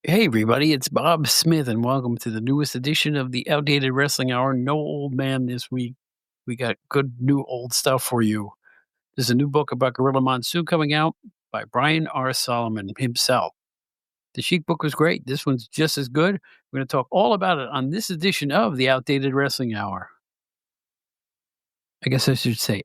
Hey, everybody, it's Bob Smith, and welcome to the newest edition of the Outdated Wrestling Hour. No old man this week. We got good new old stuff for you. There's a new book about Gorilla Monsoon coming out by Brian R. Solomon himself. The Sheik book was great. This one's just as good. We're going to talk all about it on this edition of the Outdated Wrestling Hour. I guess I should say,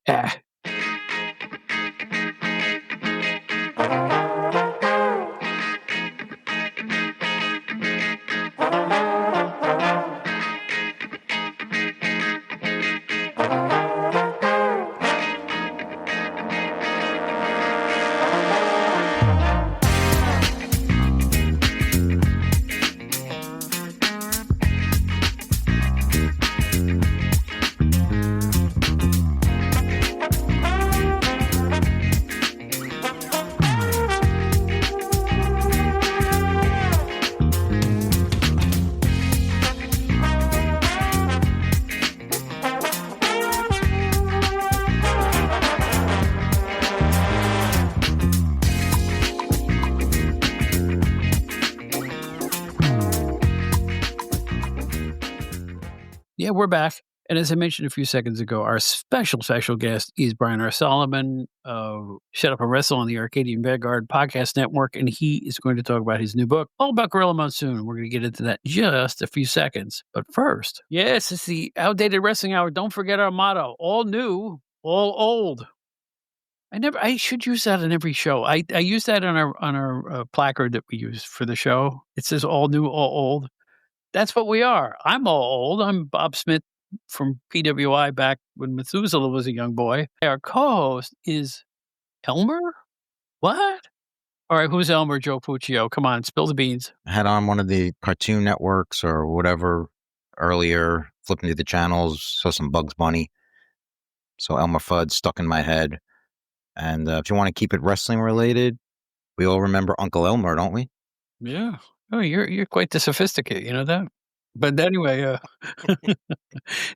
Yeah, we're back. And as I mentioned a few seconds ago, our special guest is Brian R. Solomon of Shut Up and Wrestle on the Arcadian Vanguard Podcast Network. And he is going to talk about his new book, all about Gorilla Monsoon. We're going to get into that in just a few seconds. But first, yes, it's the Outdated Wrestling Hour. Don't forget our motto, all new, all old. I should use that in every show. I use that on our placard that we use for the show. It says all new, all old. That's what we are. I'm all old. I'm Bob Smith from PWI back when Methuselah was a young boy. Our co-host is Elmer? What? All right, who's Elmer Joe Puccio? Come on, spill the beans. I had on one of the Cartoon Networks or whatever earlier, flipping through the channels, saw some Bugs Bunny. So Elmer Fudd stuck in my head. And if you want to keep it wrestling related, we all remember Uncle Elmer, don't we? Yeah. Oh, you're quite the sophisticated, you know that? But anyway,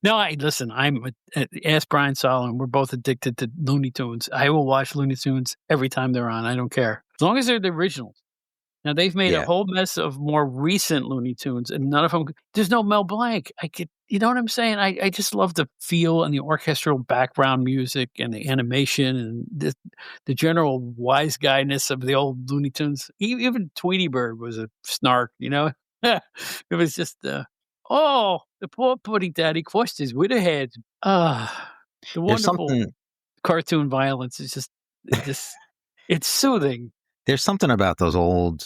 no, ask Brian Solomon. We're both addicted to Looney Tunes. I will watch Looney Tunes every time they're on. I don't care. As long as they're the originals. Now they've made a whole mess of more recent Looney Tunes, and none of them. There's no Mel Blanc. You know what I'm saying? I just love the feel and the orchestral background music and the animation and the general wise guyness of the old Looney Tunes. Even Tweety Bird was a snark, you know. It was just, the poor putty daddy crushed his with a head. The There's wonderful something cartoon violence is just it's soothing. there's something about those old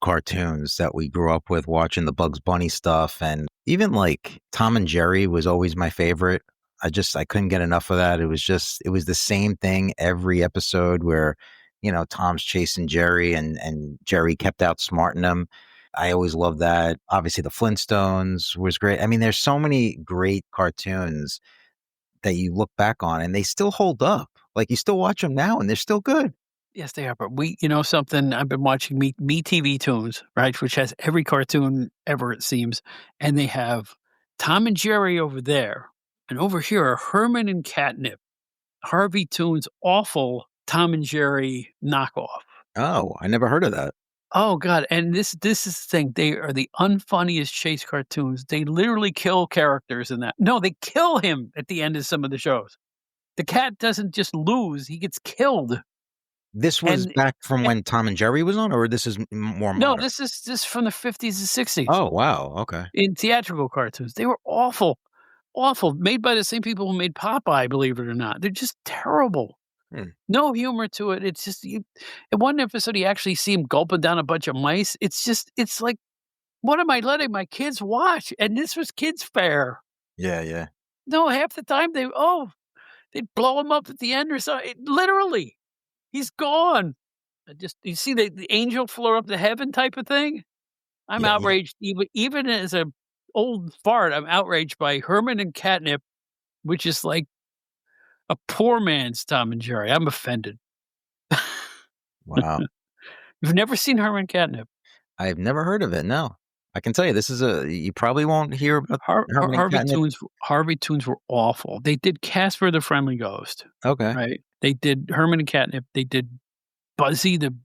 cartoons that we grew up with, watching the Bugs Bunny stuff, and even like Tom and Jerry was always my favorite. I couldn't get enough of that. It was the same thing every episode where, Tom's chasing Jerry and Jerry kept outsmarting him. I always loved that. Obviously the Flintstones was great. I mean, there's so many great cartoons that you look back on and they still hold up. Like you still watch them now and they're still good. Yes, they are. But something, I've been watching Me TV Tunes, right, which has every cartoon ever, it seems. And they have Tom and Jerry over there. And over here are Herman and Catnip, Harvey Toon's awful Tom and Jerry knockoff. Oh, I never heard of that. Oh, God. And this is the thing. They are the unfunniest chase cartoons. They literally kill characters in that. No, they kill him at the end of some of the shows. The cat doesn't just lose. He gets killed. This was back from when Tom and Jerry was on, or this is more modern? No, this is from the 50s and 60s. Oh, wow. Okay. In theatrical cartoons. They were awful. Awful. Made by the same people who made Popeye, believe it or not. They're just terrible. No humor to it. It's just, in one episode, you actually see him gulping down a bunch of mice. It's like, what am I letting my kids watch? And this was kids' fare. Yeah, yeah. No, half the time they'd blow him up at the end or something. Literally. He's gone. You see the angel floor up to heaven type of thing? I'm outraged. Even as a old fart, I'm outraged by Herman and Catnip, which is like a poor man's Tom and Jerry. I'm offended. Wow. You've never seen Herman Catnip? I've never heard of it, no. I can tell you, you probably won't hear about Harvey Toons were awful. They did Casper the Friendly Ghost. Okay. Right? They did Herman and Catnip. They did Buzzy the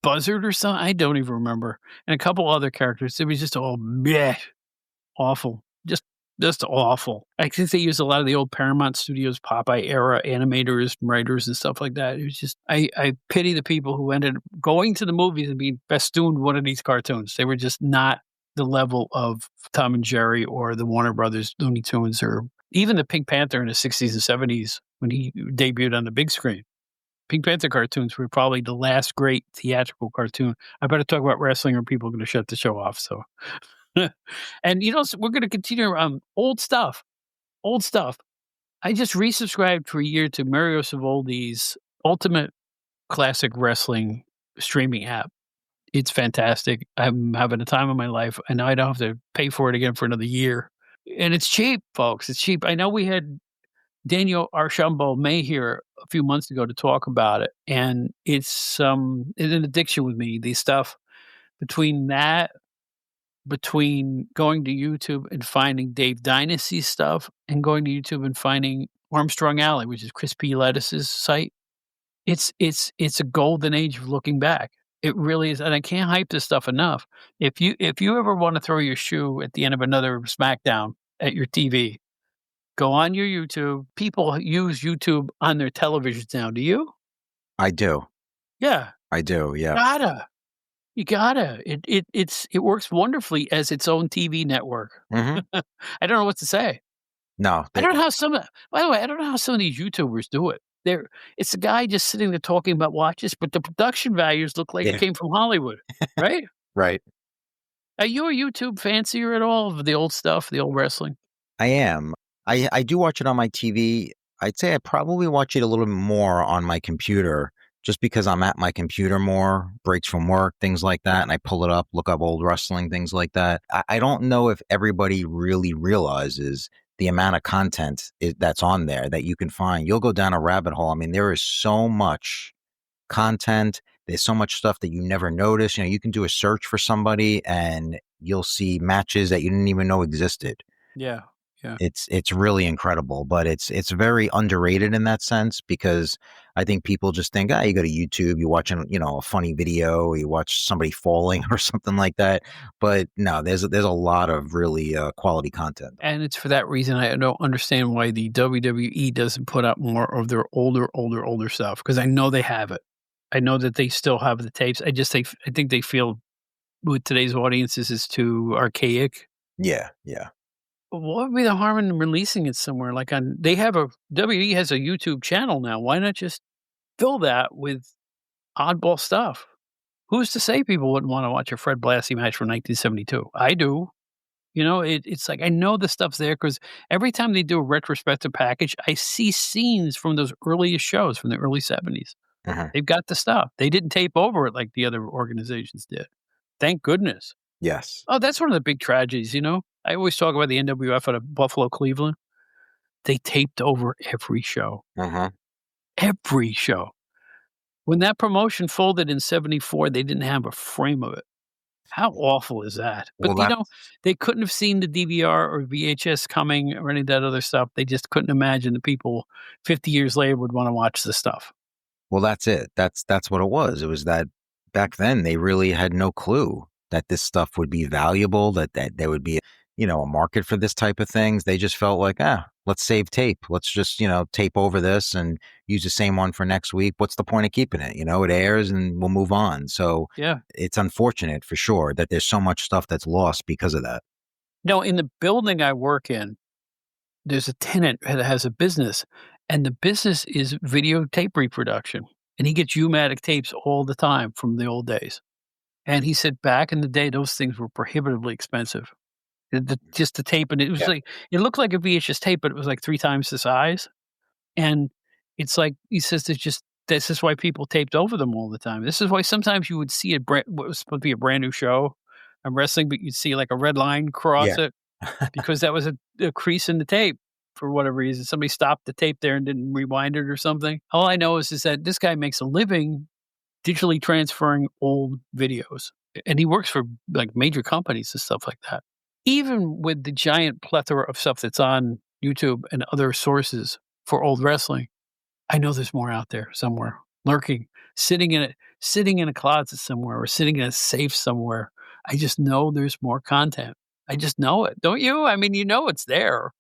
Buzzard or something. I don't even remember, and a couple other characters. It was just all bleh, awful, just awful. I think they used a lot of the old Paramount Studios Popeye era animators, writers, and stuff like that. It was just I pity the people who ended up going to the movies and being festooned with one of these cartoons. They were just not the level of Tom and Jerry or the Warner Brothers Looney Tunes or even the Pink Panther in the '60s and '70s when he debuted on the big screen. Pink Panther cartoons were probably the last great theatrical cartoon. I better talk about wrestling or people are gonna shut the show off, so and, we're gonna continue, old stuff. I just resubscribed for a year to Mario Savoldi's Ultimate Classic Wrestling streaming app. It's fantastic. I'm having the time of my life, and now I don't have to pay for it again for another year, and it's cheap, folks, it's cheap. I know we had Daniel Archambault May here a few months ago to talk about it, and it's an addiction with me. The stuff between that, between going to YouTube and finding Dave Dynasty stuff, and going to YouTube and finding Armstrong Alley, which is Crispy Lettuce's site. It's a golden age of looking back. It really is, and I can't hype this stuff enough. If you ever wanna throw your shoe at the end of another SmackDown at your TV, go on your YouTube. People use YouTube on their televisions now. Do you? I do. Yeah. I do, yeah. Gotta. You gotta. It works wonderfully as its own TV network. Mhm. I don't know what to say. No, I they don't know how some of by the way, I don't know how some of these YouTubers do it. It's a guy just sitting there talking about watches, but the production values look like it yeah, came from Hollywood, right? right. Are you a YouTube fancier at all of the old stuff, the old wrestling? I am. I do watch it on my TV. I'd say I probably watch it a little more on my computer just because I'm at my computer more, breaks from work, things like that, and I pull it up, look up old wrestling, things like that. I don't know if everybody really realizes the amount of content that's on there that you can find. You'll go down a rabbit hole. I mean, there is so much content. There's so much stuff that you never notice. You know, you can do a search for somebody and you'll see matches that you didn't even know existed. Yeah, yeah. It's really incredible, but it's very underrated in that sense because I think people just think, you go to YouTube, you watch a funny video, or you watch somebody falling or something like that. But no, there's a lot of really quality content. And it's for that reason I don't understand why the WWE doesn't put out more of their older stuff because I know they have it. I know that they still have the tapes. I think they feel with today's audiences is too archaic. Yeah, yeah. What would be the harm in releasing it somewhere? Like on they have a WWE has a YouTube channel now. Why not just fill that with oddball stuff? Who's to say people wouldn't want to watch a Fred Blassie match from 1972? I do. It's like I know the stuff's there because every time they do a retrospective package, I see scenes from those earliest shows from the early '70s. Mhm. They've got the stuff. They didn't tape over it like the other organizations did. Thank goodness. Yes. Oh, that's one of the big tragedies. I always talk about the NWF out of Buffalo, Cleveland. They taped over every show. Mhm. Every show. When that promotion folded in '74, they didn't have a frame of it. How awful is that? But, Well, that they couldn't have seen the DVR or VHS coming or any of that other stuff. They just couldn't imagine that people 50 years later would wanna watch this stuff. Well, that's it. That's what it was. It was that back then they really had no clue that this stuff would be valuable, that there would be, a market for this type of things. They just felt like, let's save tape. Let's just, tape over this and use the same one for next week. What's the point of keeping it? It airs and we'll move on. So Yeah. it's unfortunate for sure that there's so much stuff that's lost because of that. No, in the building I work in, there's a tenant that has a business, and the business is videotape reproduction, and he gets U-matic tapes all the time from the old days. And he said back in the day, those things were prohibitively expensive. Just the tape, and it was Yeah. like it looked like a VHS tape, but it was like 3 times the size. And it's like he says this is why people taped over them all the time. This is why sometimes you would see what was supposed to be a brand new show on wrestling, but you'd see like a red line Yeah. cross it because that was a crease in the tape for whatever reason. Somebody stopped the tape there and didn't rewind it or something. All I know is that this guy makes a living digitally transferring old videos, and he works for like major companies and stuff like that. Even with the giant plethora of stuff that's on YouTube and other sources for old wrestling, I know there's more out there somewhere lurking, sitting in it. sitting in a closet somewhere or sitting in a safe somewhere. I just know there's more content. I just know it. Don't you? I mean, you know it's there.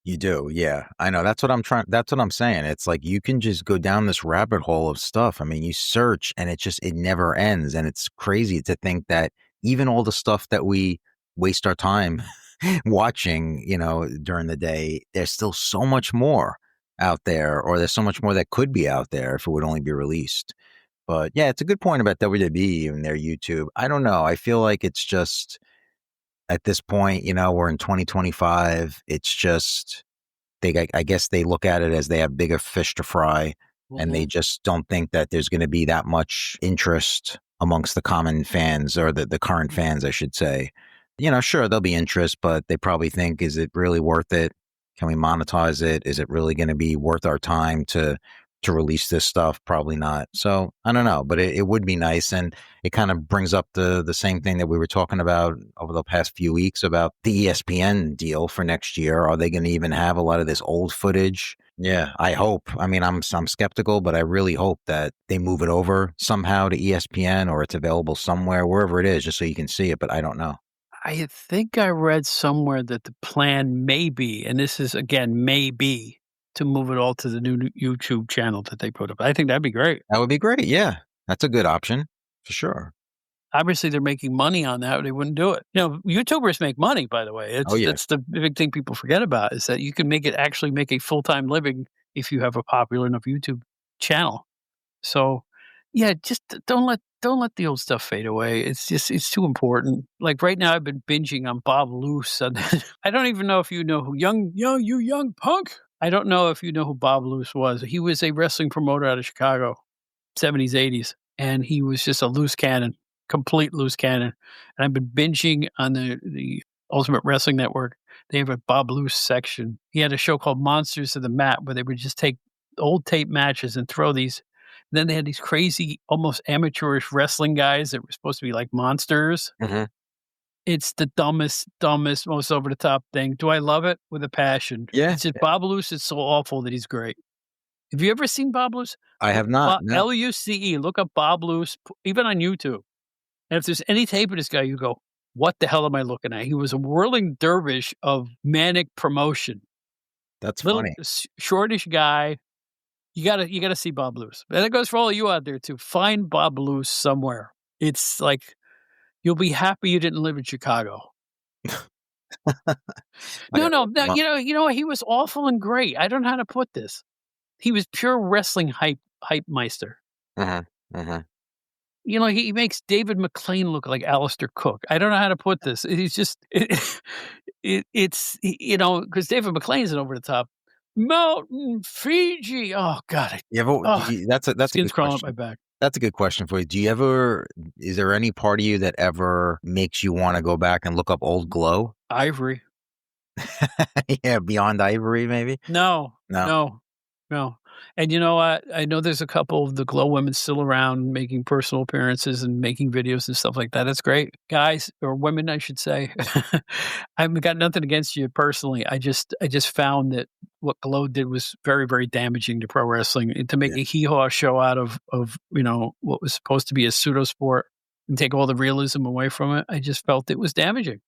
You do, yeah. I know. That's what I'm saying. It's like you can just go down this rabbit hole of stuff. I mean, you search and it never ends. And it's crazy to think that even all the stuff that we waste our time watching, during the day, there's still so much more out there, or there's so much more that could be out there if it would only be released. But yeah, it's a good point about WWE and their YouTube. I don't know. I feel like it's just at this point, we're in 2025. It's just I guess they look at it as they have bigger fish to fry, and they Mhm. just don't think that there's going to be that much interest amongst the common fans, or the current fans, I should say. Sure, there'll be interest, but they probably think, is it really worth it? Can we monetize it? Is it really going to be worth our time to release this stuff? Probably not. So I don't know, but it would be nice. And it kind of brings up the same thing that we were talking about over the past few weeks about the ESPN deal for next year. Are they going to even have a lot of this old footage? Yeah, I hope. I mean, I'm skeptical, but I really hope that they move it over somehow to ESPN, or it's available somewhere, wherever it is, just so you can see it. But I don't know. I think I read somewhere that the plan may be, and this is again maybe, to move it all to the new YouTube channel that they put up. I think that'd be great. That would be great. Yeah, that's a good option for sure. Obviously, they're making money on that, or they wouldn't do it. YouTubers make money, by the way. Oh It's yeah, that's the big thing people forget about is that you can actually make a full-time living if you have a popular enough YouTube channel. So, yeah, just don't let the old stuff fade away. It's too important. Like right now, I've been binging on Bob Loose. And I don't even know if you know who you young punk. I don't know if you know who Bob Loose was. He was a wrestling promoter out of Chicago, 70s, 80s, and he was just a loose cannon, complete loose cannon. And I've been binging on the Ultimate Wrestling Network. They have a Bob Loose section. He had a show called Monsters of the Mat where they would just take old tape matches and throw these. Then they had these crazy, almost amateurish wrestling guys that were supposed to be like monsters. hmm It's the dumbest, most over the top thing. Do I love it? With a passion. yeah. It's just Bob Luce is so awful that he's great. Have you ever seen Bob Luce? I have not. No, Luce. Look up Bob Luce, even on YouTube. And if there's any tape of this guy, you go, what the hell am I looking at? He was a whirling dervish of manic promotion. that's Little funny. shortish guy. You gotta see Bob Luce. And that goes for all of you out there too. Find Bob Luce somewhere. It's like you'll be happy you didn't live in Chicago. I No, gotta no, look no. them up. He was awful and great. I don't know how to put this. He was pure wrestling hype meister. hmm hmm He makes David McLean look like Alistair Cook. I don't know how to put this. He's just because David McLean's an over the top Mountain Fiji. Oh God, You ever? oh That's a skin's good crawling up my question. back. That's a good question for you. Do you ever? Is there any part of you that ever makes you want to go back and look up old Glow? Ivory. Yeah, Beyond Ivory, maybe. No, No. no, no. And you know what? I know there's a couple of the Glow women still around making personal appearances and making videos and stuff like that. That's great. Guys or women, I should say. I've got nothing against you personally. I just found that what Glow did was very, very damaging to pro wrestling. And to make Yeah. a hee-haw show out of what was supposed to be a pseudo sport and take all the realism away from it, I just felt it was damaging.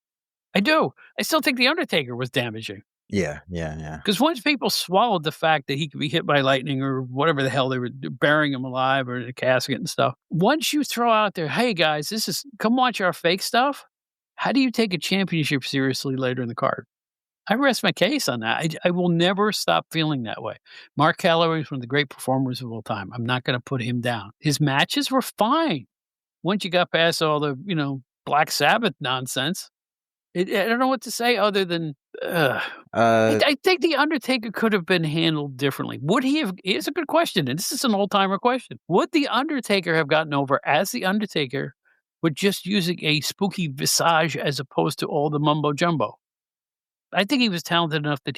I do. I still think The Undertaker was damaging. Yeah. Yeah. Yeah. Because once people swallowed the fact that he could be hit by lightning or whatever the hell they were burying him alive or in a casket and stuff, once you throw out there, hey guys, come watch our fake stuff. How do you take a championship seriously later in the card? I rest my case on that. I will never stop feeling that way. Mark Calloway is one of the great performers of all time. I'm not going to put him down. His matches were fine once you got past all the Black Sabbath nonsense. I don't know what to say other than, ugh. I Uh, I think The Undertaker could have been handled differently. Would he have Here's a good question, and this is an old-timer question. Would The Undertaker have gotten over as The Undertaker with just using a spooky visage as opposed to all the mumbo jumbo? I think he was talented enough that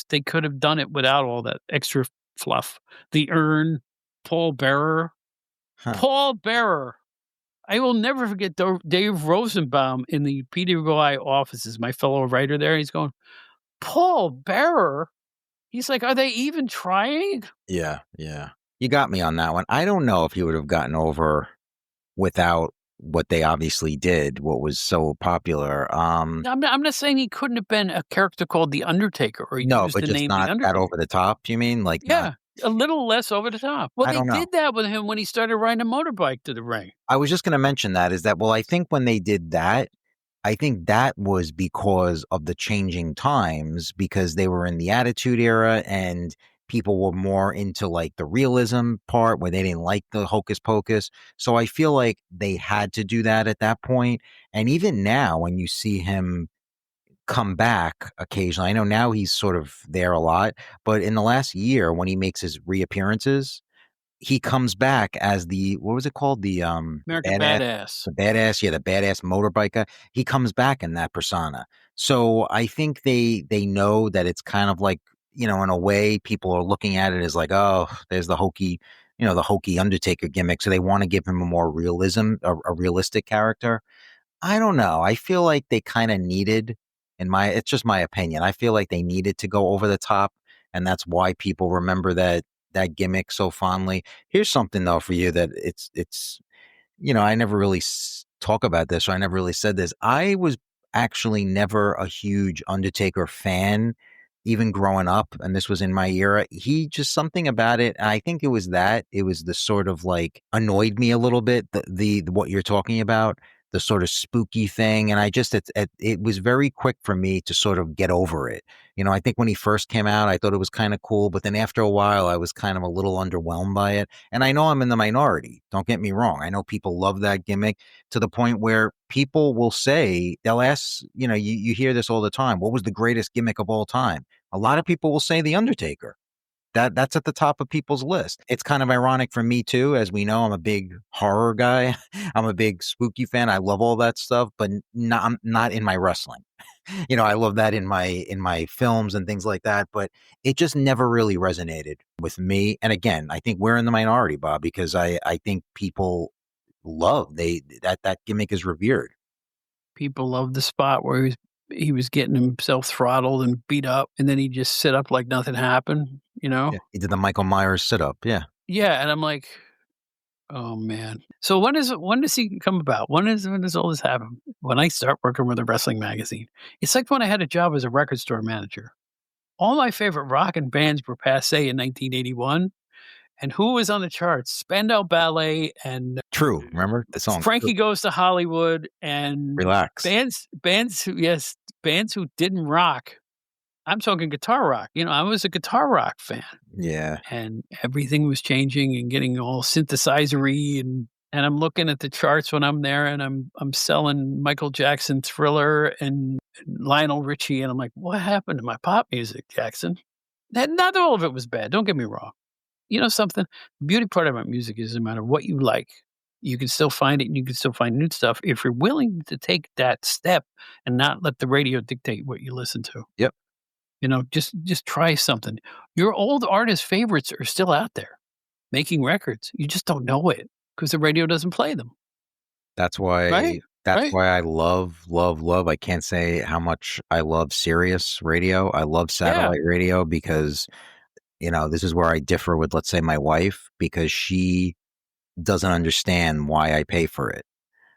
they could have done it without all that extra fluff. The urn, Paul Bearer. huh. Paul Bearer. I will never forget Dave Rosenbaum in the PWI offices, my fellow writer there. He's going, Paul Bearer? He's like, "Are they even trying?" Yeah. Yeah. You got me on that one. I don't know if he would have gotten over without what they obviously did, what was so popular. I'm not saying he couldn't have been a character called The Undertaker or No, used but the just name The not that Undertaker. over the top, you mean? Like, not Yeah, a little less over the top. Well, I they don't know. did that with him when he started riding a motorbike to the ring. I was just gonna mention that is that, well, I think when they did that, I think that was because of the changing times, because they were in the Attitude Era and people were more into, like, the realism part where they didn't like the hocus pocus. So I feel like they had to do that at that point, and even now when you see him come back occasionally, I know now he's sort of there a lot, but in the last year when he makes his reappearances, he comes back as the what was it called? American Badass. The badass motorbike guy. He comes back in that persona. So I think they know that it's kind of like, in a way, people are looking at it as like, oh, there's the hokey Undertaker gimmick. So they want to give him a more a realistic character. I don't know. I feel like they kind of needed, it's just my opinion. I feel like they needed to go over the top, and that's why people remember that gimmick so fondly. Here's something though for you that it's I never really talk about this, or I never really said this. I was actually never a huge Undertaker fan, even growing up, and this was in my era. He just something about it. I think it was the sort of like annoyed me a little bit. The what you're talking about, the sort of spooky thing, and I just it was very quick for me to sort of get over it. I think when he first came out, I thought it was kind of cool, but then after a while, I was kind of a little underwhelmed by it. And I know I'm in the minority. Don't get me wrong. I know people love that gimmick to the point where people will say, they'll ask, you hear this all the time. What was the greatest gimmick of all time? A lot of people will say The Undertaker. That's at the top of people's list. It's kind of ironic for me too, as we know, I'm a big horror guy. I'm a big spooky fan. I love all that stuff, but I'm not in my wrestling. I love that in my films and things like that, but it just never really resonated with me. And again, I think we're in the minority, Bob, because I think people love that gimmick is revered. People loved the spot where he was getting himself throttled and beat up, and then he'd just sit up like nothing happened, you know? Yeah, he did the Michael Myers sit up. Yeah, Yeah, and I'm like, "Oh, man." So when does he come about? When does all this happen? When I start working with a wrestling magazine. It's like when I had a job as a record store manager. All my favorite rock and bands were passé in 1981, and who was on the charts? Spandau Ballet and true. Remember the song? True. Frankie Goes to Hollywood and Relax. bands who didn't rock. I'm talking guitar rock. I was a guitar rock fan, Yeah, and everything was changing and getting all synthesizery, and I'm looking at the charts when I'm there, and I'm selling Michael Jackson Thriller and Lionel Richie, and I'm like, "What happened to my pop music, Jackson?" Not all of it was bad, don't get me wrong. You know something? The beauty part about music is no matter what you like, you can still find it and you can still find new stuff if you're willing to take that step and not let the radio dictate what you listen to. yep. Just try something. Your old artist favorites are still out there making records. You just don't know it because the radio doesn't play them. That's Right? why that's Right? why I love, love, love. I can't say how much I love Sirius radio. I love Yeah. satellite radio because, this is where I differ with, let's say, my wife, because she doesn't understand why I pay for it.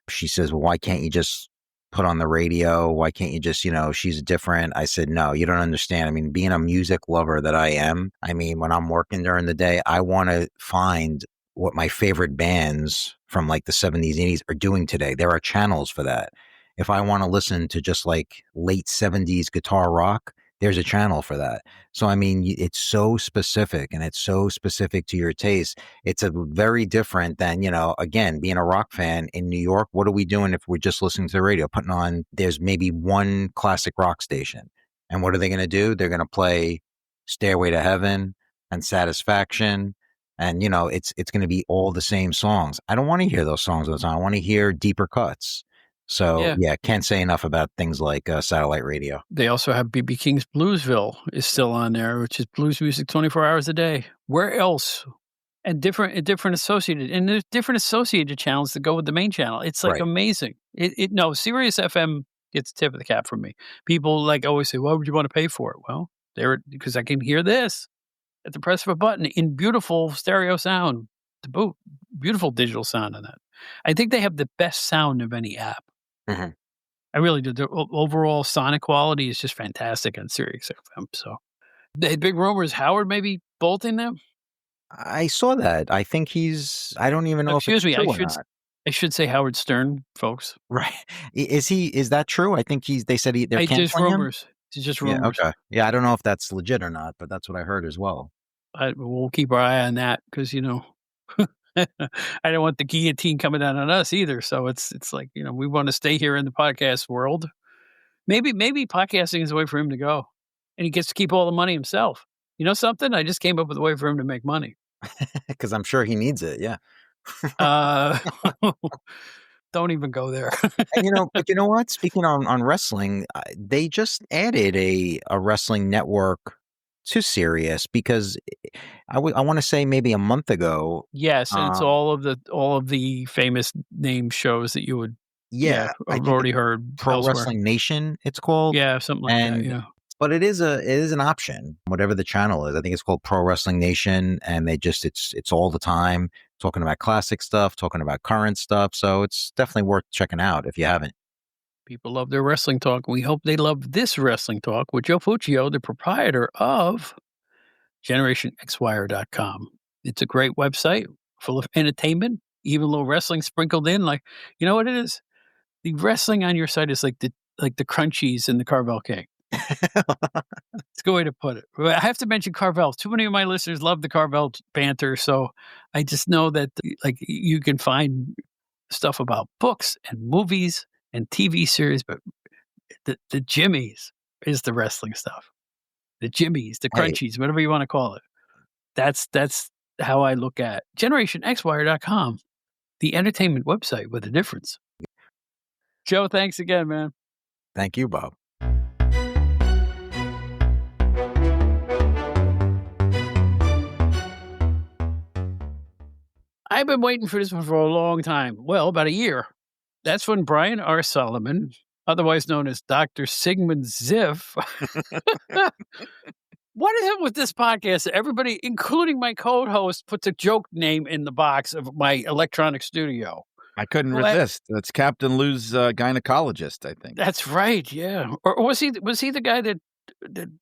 She says, "Well, why can't you just put on the radio? Why can't you just, she's different." I said, "No, you don't understand. I mean, being a music lover that I am, I mean, when I'm working during the day, I want to find what my favorite bands from like the 70s, 80s are doing today. There are channels for that. If I want to listen to just like late 70s guitar rock, there's a channel for that. So, I mean, it's so specific and it's so specific to your taste. It's a very different than, again, being a rock fan in New York. What are we doing if we're just listening to the radio? Putting on, there's maybe one classic rock station. And what are they going to do? They're going to play Stairway to Heaven and Satisfaction. And, it's going to be all the same songs. I don't want to hear those songs all the time. I want to hear deeper cuts. So, Yeah. yeah, can't say enough about things like satellite radio. They also have BB King's Bluesville is still on there, which is blues music 24 hours a day. Where else? And different associated, and there's different associated channels that go with the main channel. It's like Right. amazing. No, Sirius FM gets tip of the cap from me. People like always say, "Why would you want to pay for it?" Well, there because I can hear this at the press of a button in beautiful stereo sound to boot, beautiful digital sound on that. I think they have the best sound of any app. Mhm. I really do. The overall sonic quality is just fantastic on Sirius XM. So they had big rumors Howard maybe bolting them. I saw that. I think I don't even know if it's Excuse me, true or not. I should say Howard Stern, folks. Right. Is that true? I think they said they're Just canceling him? rumors. It's just Yeah, rumors. okay. Yeah, I don't know if that's legit or not, but that's what I heard as well. We'll keep our eye on that because I don't want the guillotine coming down on us either. So it's like we want to stay here in the podcast world. Maybe podcasting is a way for him to go, and he gets to keep all the money himself. You know something? I just came up with a way for him to make money. Because I'm sure he needs it, yeah. Uh, don't even go there. And, but you know what? Speaking on wrestling, they just added a wrestling network to Sirius because I wanna say maybe a month ago, Yes, and it's um all of the famous name shows that you would, yeah, I I've think already heard Pro elsewhere. Wrestling Nation, it's called, Yeah, something like that. and Yeah, but it is an option, whatever the channel is. I think it's called Pro Wrestling Nation, and it's all the time talking about classic stuff, talking about current stuff, so it's definitely worth checking out if you haven't. people love their wrestling talk. We hope they love this wrestling talk with Joe Fuccio, the proprietor of GenerationXWire.com. It's a great website full of entertainment, even a little wrestling sprinkled in. Like, you know what it is? The wrestling on your site is like the crunchies in the Carvel cake. It's a good way to put it. I have to mention Carvel. Too many of my listeners love the Carvel banter, so I just know that like you can find stuff about books and movies and TV series, but the Jimmies is the wrestling stuff. The Jimmies, the Hey, crunchies, whatever you want to call it. That's how I look at GenerationXWire.com, the entertainment website with a difference. Joe, thanks again, man. thank you, Bob. I've been waiting for this one for a long time. Well, about a year. That's when Brian R. Solomon, otherwise known as Dr. Sigmund Ziff. What is it with this podcast? Everybody, including my co-host, puts a joke name in the box of my electronic studio. I couldn't Well, resist. That's Captain Lou's gynecologist, I think. That's right, yeah. Or was he the guy that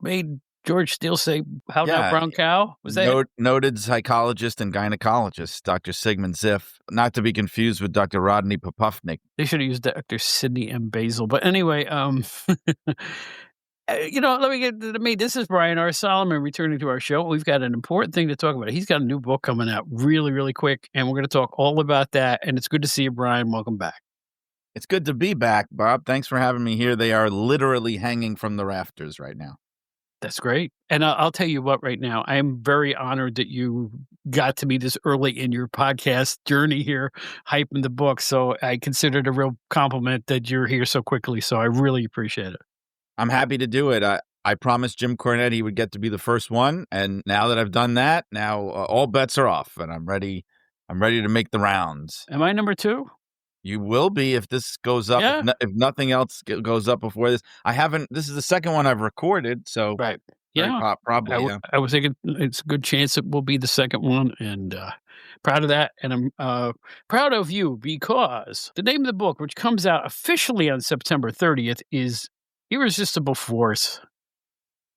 made George Steele say, "How now, Yeah, brown cow"? Was that Noted psychologist and gynecologist, Dr. Sigmund Ziff, not to be confused with Dr. Rodney Popufnik. they should have used Dr. Sidney M. Basil. But anyway, let me get to me. This is Brian R. Solomon returning to our show. We've got an important thing to talk about. He's got a new book coming out really, really quick, and we're going to talk all about that. And it's good to see you, Brian. Welcome back. It's good to be back, Bob. Thanks for having me here. They are literally hanging from the rafters right now. That's great. And I'll tell you what, right now, I am very honored that you got to me this early in your podcast journey here, hyping the book. So I consider it a real compliment that you're here so quickly. So I really appreciate it. I'm happy to do it. I promised Jim Cornette he would get to be the first one, and now that I've done that, now all bets are off, and I'm ready. I'm ready to make the rounds. Am I number 2? You will be if this goes up. Yeah. If nothing else goes up before this, I haven't. This is the second one I've recorded, so Right. very Yeah. probably. Yeah. I was thinking it's a good chance it will be the second one, and proud of that. And I'm proud of you because the name of the book, which comes out officially on September 30th, is Irresistible Force: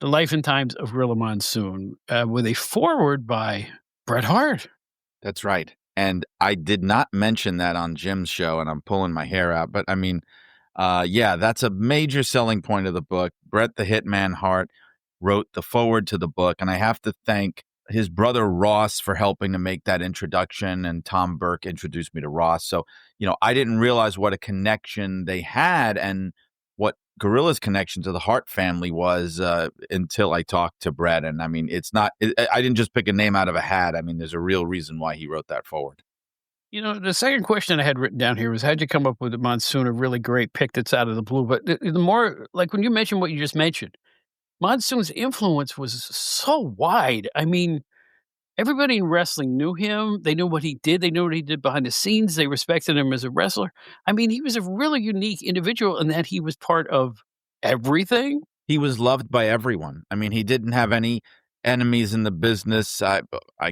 The Life and Times of Gorilla Monsoon, with a foreword by Bret Hart. That's right. And I did not mention that on Jim's show, and I'm pulling my hair out. But I mean, yeah, that's a major selling point of the book. Bret the Hitman Hart wrote the foreword to the book, and I have to thank his brother Ross for helping to make that introduction, and Tom Burke introduced me to Ross. So, I didn't realize what a connection they had and what Gorilla's connection to the Hart family was until I talked to Bret. And I mean, I didn't just pick a name out of a hat. I mean, there's a real reason why he wrote that forward. The second question I had written down here was, how'd you come up with the Monsoon? A really great pick that's out of the blue. But the more, like when you mentioned what you just mentioned, Monsoon's influence was so wide. I mean, everybody in wrestling knew him. They knew what he did. They knew what he did behind the scenes. They respected him as a wrestler. I mean, he was a really unique individual in that he was part of everything. He was loved by everyone. I mean, he didn't have any enemies in the business. I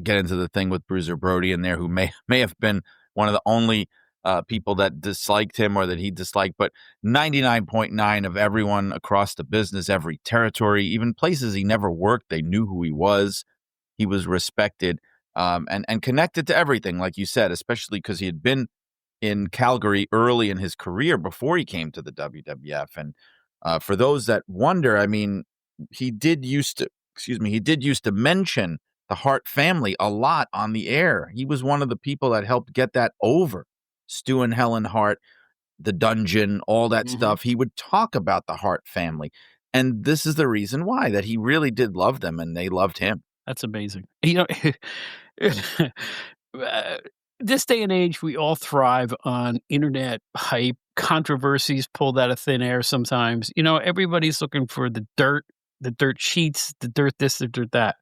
get into the thing with Bruiser Brody in there, who may have been one of the only people that disliked him or that he disliked, but 99.9 of everyone across the business, every territory, even places he never worked, they knew who he was. He was respected, and connected to everything, like you said, especially because he had been in Calgary early in his career before he came to the WWF. And for those that wonder, I mean, he did used to, he did used to mention the Hart family a lot on the air. He was one of the people that helped get that over. Stu and Helen Hart, the dungeon, all that stuff. He would talk about the Hart family. And this is the reason why, that he really did love them and they loved him. That's amazing. You know, this day and age, we all thrive on internet hype, controversies pulled out of thin air sometimes. You know, everybody's looking for the dirt sheets, the dirt this, the dirt that.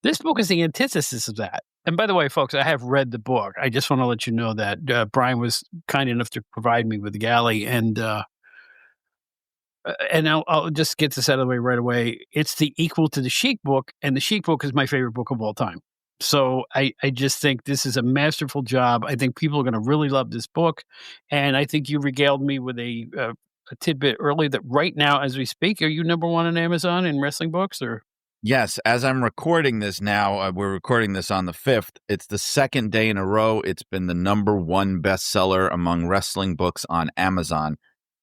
This book is the antithesis of that. And by the way, folks, I have read the book. I just want to let you know that Brian was kind enough to provide me with the galley, and I'll just get this out of the way right away. It's the equal to the Sheik book, and the Sheik book is my favorite book of all time. So I just think this is a masterful job. I think people are going to really love this book, and I think you regaled me with a tidbit early that right now, as we speak, are you number one on Amazon in wrestling books, or? Yes, as I'm recording this now, we're recording this on the 5th. It's the second day in a row. It's been the number one bestseller among wrestling books on Amazon.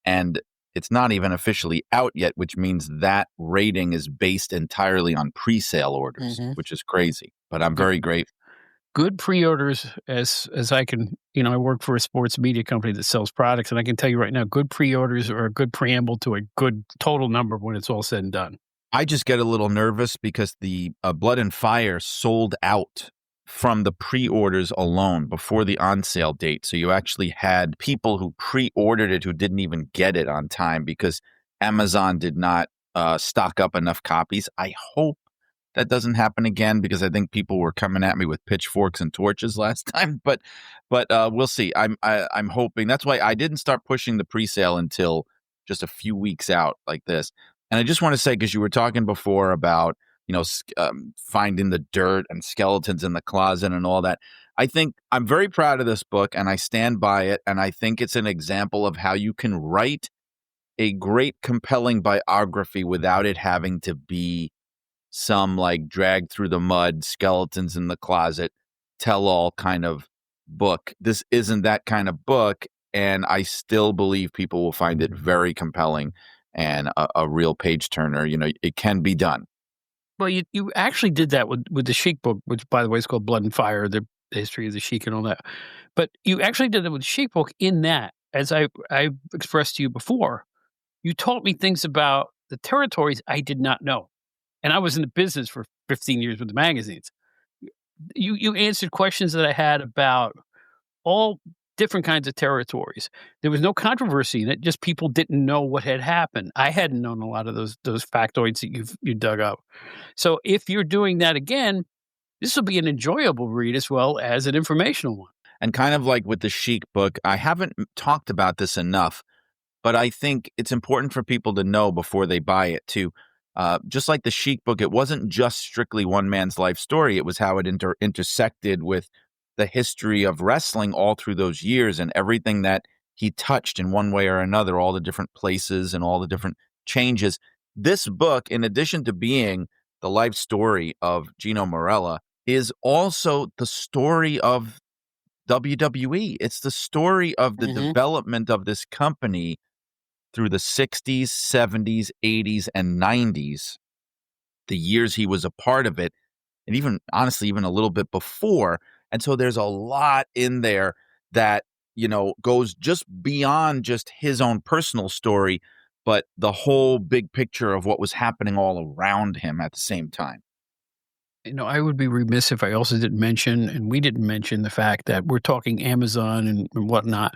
And it's not even officially out yet, which means that rating is based entirely on pre-sale orders, which is crazy. But I'm very grateful. Good pre-orders, as I can, you know, I work for a sports media company that sells products, and I can tell you right now, good pre-orders are a good preamble to a good total number when it's all said and done. I just get a little nervous because the Blood and Fire sold out from the pre-orders alone before the on-sale date. So you actually had people who pre-ordered it who didn't even get it on time because Amazon did not stock up enough copies. I hope that doesn't happen again because I think people were coming at me with pitchforks and torches last time. But we'll see. I'm hoping. That's why I didn't start pushing the pre-sale until just a few weeks out like this. And I just want to say, because you were talking before about, you know, finding the dirt and skeletons in the closet and all that. I think I'm very proud of this book and I stand by it. And I think it's an example of how you can write a great, compelling biography without it having to be some like drag through the mud, skeletons in the closet, tell all kind of book. This isn't that kind of book. And I still believe people will find it very compelling and a real page turner. You know, it can be done. Well, you actually did that with the Sheik book, which, by the way, is called Blood and Fire, the history of the Sheik and all that. But you actually did it with the Sheik book in that, as I expressed to you before, you taught me things about the territories I did not know. And I was in the business for 15 years with the magazines. You answered questions that I had about all different kinds of territories. There was no controversy in it, just people didn't know what had happened. I hadn't known a lot of those factoids that you dug up. So if you're doing that again, this will be an enjoyable read as well as an informational one. And kind of like with the Sheik book, I haven't talked about this enough, but I think it's important for people to know before they buy it too. Just like the Sheik book, it wasn't just strictly one man's life story. It was how it intersected with the history of wrestling all through those years and everything that he touched in one way or another, all the different places and all the different changes. This book, in addition to being the life story of Gino Marella, is also the story of WWE. It's the story of the development of this company through the 60s, 70s, 80s, and 90s, the years he was a part of it, and even, honestly, even a little bit before. And so there's a lot in there that, you know, goes just beyond just his own personal story, but the whole big picture of what was happening all around him at the same time. You know, I would be remiss if I also didn't mention, and we didn't mention the fact that we're talking Amazon and whatnot,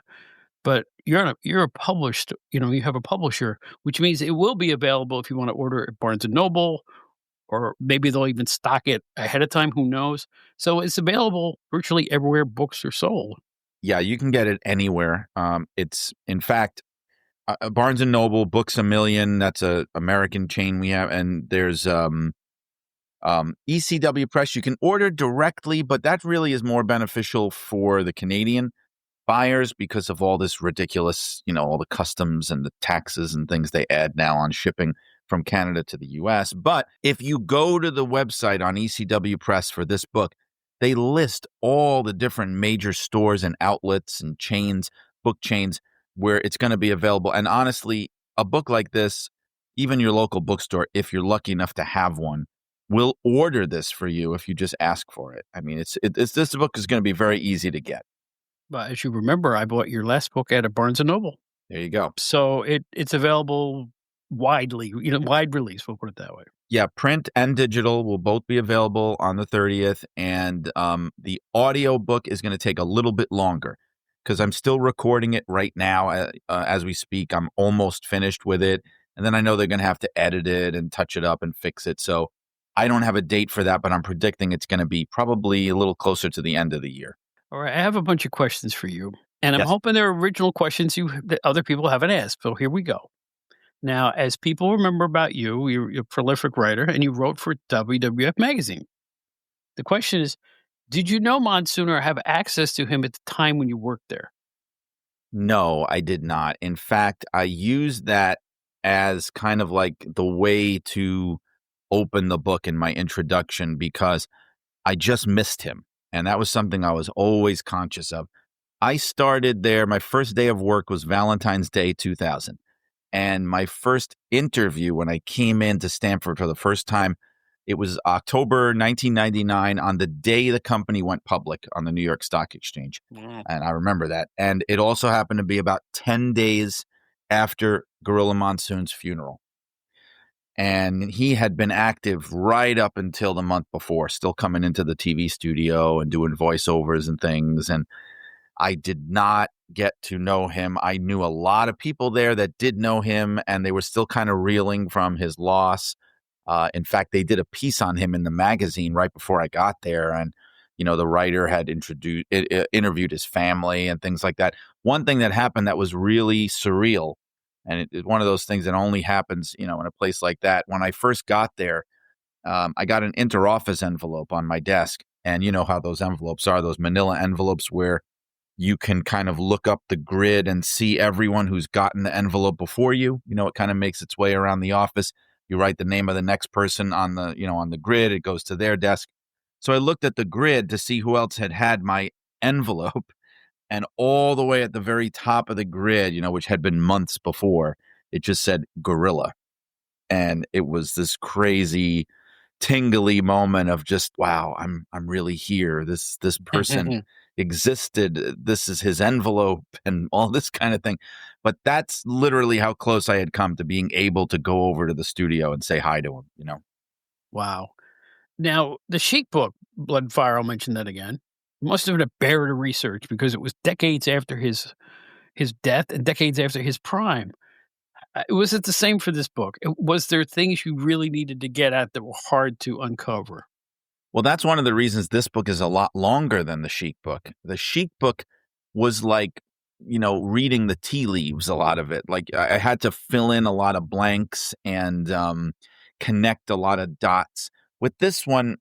but you're a published, you know, you have a publisher, which means it will be available if you want to order it at Barnes and Noble, or maybe they'll even stock it ahead of time. Who knows? So it's available virtually everywhere books are sold. Yeah, you can get it anywhere. It's, in fact, Barnes and Noble, Books A Million. That's a American chain we have, and there's ECW Press. You can order directly, but that really is more beneficial for the Canadian buyers because of all this ridiculous, all the customs and the taxes and things they add now on shipping from Canada to the US. But if you go to the website on ECW Press for this book, they list all the different major stores and outlets and chains, book chains, where it's going to be available. And honestly, a book like this, even your local bookstore, if you're lucky enough to have one, will order this for you if you just ask for it. I mean, this book is going to be very easy to get. But as you remember, I bought your last book at a Barnes& and Noble. There you go. So it's available widely, wide release, we'll put it that way. Yeah, print and digital will both be available on the 30th, and the audio book is going to take a little bit longer because I'm still recording it right now as we speak. I'm almost finished with it, and then I know they're going to have to edit it and touch it up and fix it. So I don't have a date for that, but I'm predicting it's going to be probably a little closer to the end of the year. All right, I have a bunch of questions for you, and I'm Yes. hoping they're original questions that other people haven't asked. So here we go. Now, as people remember about you, you're a prolific writer, and you wrote for WWF Magazine. The question is, did you know Monsoon or have access to him at the time when you worked there? No, I did not. In fact, I used that as kind of like the way to open the book in my introduction because I just missed him. And that was something I was always conscious of. I started there. My first day of work was Valentine's Day 2000. And my first interview when I came into Stanford for the first time, it was October 1999 on the day the company went public on the New York Stock Exchange. Wow. And I remember that. And it also happened to be about 10 days after Gorilla Monsoon's funeral. And he had been active right up until the month before, still coming into the TV studio and doing voiceovers and things. And I did not get to know him. I knew a lot of people there that did know him, and they were still kind of reeling from his loss. In fact, they did a piece on him in the magazine right before I got there, and the writer had interviewed his family and things like that. One thing that happened that was really surreal, and it's one of those things that only happens, in a place like that. When I first got there, I got an interoffice envelope on my desk, and you know how those envelopes are, those manila envelopes where you can kind of look up the grid and see everyone who's gotten the envelope before you. It kind of makes its way around the office. You write the name of the next person on the grid. It goes to their desk. So I looked at the grid to see who else had my envelope. And all the way at the very top of the grid, which had been months before, it just said Gorilla. And it was this crazy tingly moment of just, wow, I'm really here. This person existed. This is his envelope and all this kind of thing. But that's literally how close I had come to being able to go over to the studio and say hi to him. Wow. Now, the Sheik book, Blood and Fire, I'll mention that again, must have been a bear to research because it was decades after his death and decades after his prime. Was it the same for this book? Was there things you really needed to get at that were hard to uncover? Well, that's one of the reasons this book is a lot longer than the Sheik book. The Sheik book was like, reading the tea leaves, a lot of it. Like I had to fill in a lot of blanks and connect a lot of dots. With this one,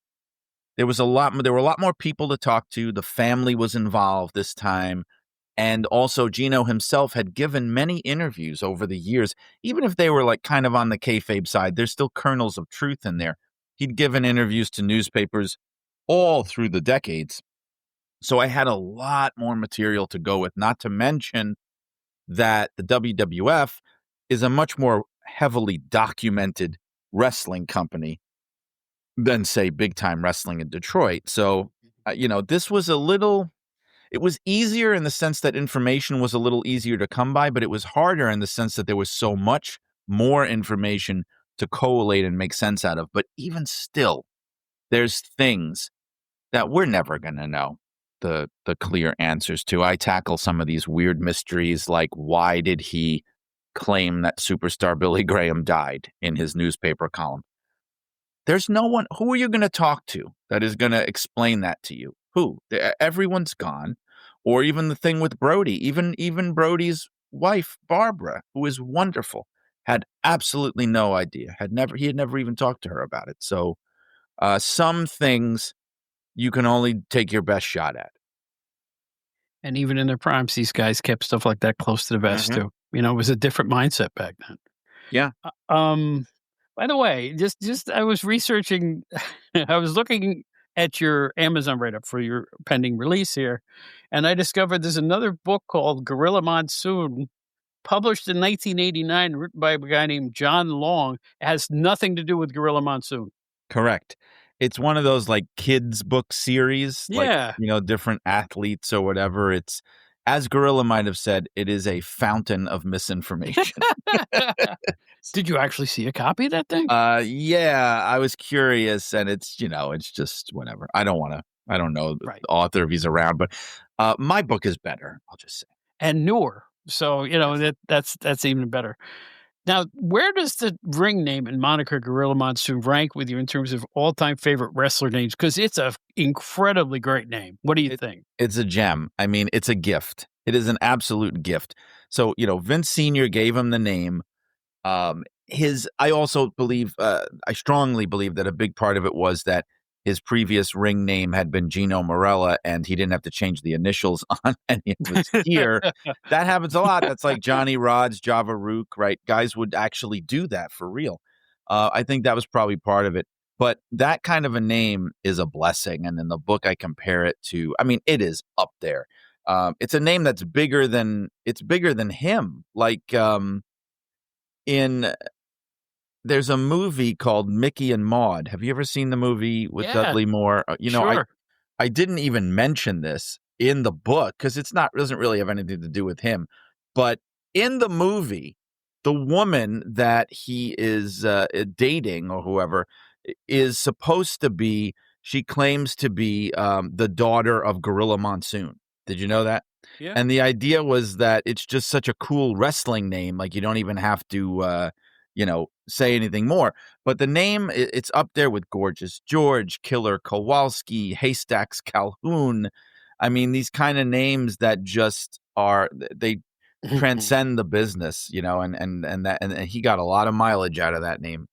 there were a lot more people to talk to. The family was involved this time. And also Gino himself had given many interviews over the years, even if they were like kind of on the kayfabe side, there's still kernels of truth in there. He'd given interviews to newspapers all through the decades. So I had a lot more material to go with, not to mention that the WWF is a much more heavily documented wrestling company than, say, Big Time Wrestling in Detroit. So, this was it was easier in the sense that information was a little easier to come by, but it was harder in the sense that there was so much more information to collate and make sense out of. But even still, there's things that we're never going to know the clear answers to. I tackle some of these weird mysteries, like why did he claim that superstar Billy Graham died in his newspaper column? There's no one. Who are you going to talk to that is going to explain that to you? Who? Everyone's gone. Or even the thing with Brody, even Brody's wife, Barbara, who is wonderful, had absolutely no idea. He had never even talked to her about it. So some things you can only take your best shot at. And even in their primes, these guys kept stuff like that close to the vest Mhm. too. It was a different mindset back then. Yeah. Uh, um, by the way, just I was researching I was looking at your Amazon write-up for your pending release here, and I discovered there's another book called Gorilla Monsoon, published in 1989, written by a guy named John Long. It has nothing to do with Gorilla Monsoon. Correct. It's one of those, like, kids book series, like, Yeah. different athletes or whatever. It's as Gorilla might have said, it is a fountain of misinformation. Did you actually see a copy of that thing? Yeah, I was curious, and it's just whatever. I don't know the Right. author if he's around, but, my book is better, I'll just say. And newer. So, Yes. that's even better. Now, where does the ring name and moniker Gorilla Monsoon rank with you in terms of all-time favorite wrestler names? Because it's a incredibly great name. What do you It think? it's a gem. I mean, it's a gift. It is an absolute gift. So, Vince Senior gave him the name. I also believe, I strongly believe that a big part of it was that his previous ring name had been Gino Morella, and he didn't have to change the initials on any of his gear. That happens a lot. That's like Johnny Rod's, Java Rook, right? Guys would actually do that for real. I think that was probably part of it. But that kind of a name is a blessing. And in the book, I compare it to, I mean, it is up there. It's a name that's bigger than him. Like, in there's a movie called Mickey and Maude. Have you ever seen the movie with Yeah, Dudley Moore? sure. I didn't even mention this in the book because doesn't really have anything to do with him. But in the movie, the woman that he is dating or whoever is supposed to be, she claims to be the daughter of Gorilla Monsoon. Did you know that? Yeah. And the idea was that it's just such a cool wrestling name. Like you don't even have to, say anything more. But the name, it's up there with Gorgeous George, Killer Kowalski, Haystacks Calhoun. I mean, these kind of names that just they transcend the business, and he got a lot of mileage out of that name.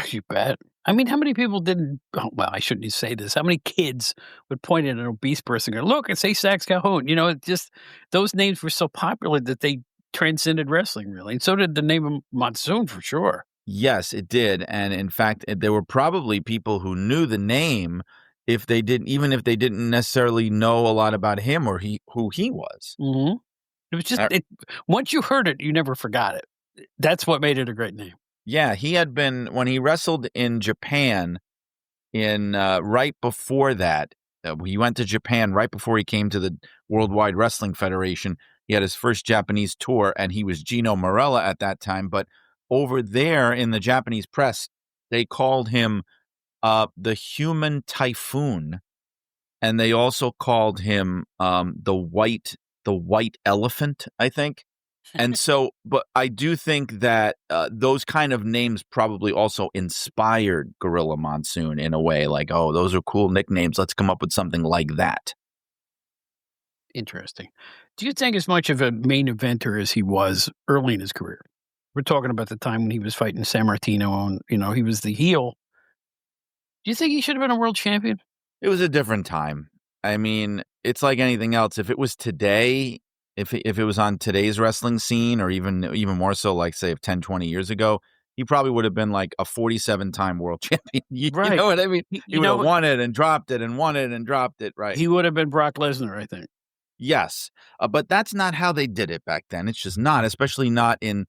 You bet. I mean, how many people didn't well, I shouldn't say this. How many kids would point at an obese person and go, "Look, it's Sax Calhoun." It just those names were so popular that they transcended wrestling, really, and so did the name of Monsoon for sure. Yes, it did, and in fact, there were probably people who knew the name even if they didn't necessarily know a lot about him or who he was. Mhm. It was just Uh, once you heard it, you never forgot it. That's what made it a great name. yeah, he had been when he wrestled in Japan in, right before that, he went to Japan right before he came to the Worldwide Wrestling Federation. He had his first Japanese tour, and he was Gino Morella at that time, but over there in the Japanese press, they called him, the Human Typhoon, and they also called him, the White Elephant, I think. And so but I do think that, those kind of names probably also inspired Gorilla Monsoon in a way, like, "Oh, those are cool nicknames, let's come up with something like that." Interesting. Do you think as much of a main eventer as he was early in his career? We're talking about the time when he was fighting San Martino and, he was the heel. Do you think he should have been a world champion? It was a different time. I mean, it's like anything else, if it was today, if it was on today's wrestling scene or even more so, like, say, if 10, 20 years ago, he probably would have been like a 47-time world champion. You Right. know what I mean? He, He you would have know, won it and dropped it and won it and dropped it, right? he would have been Brock Lesnar, I think. Yes, but that's not how they did it back then. It's just not, especially not in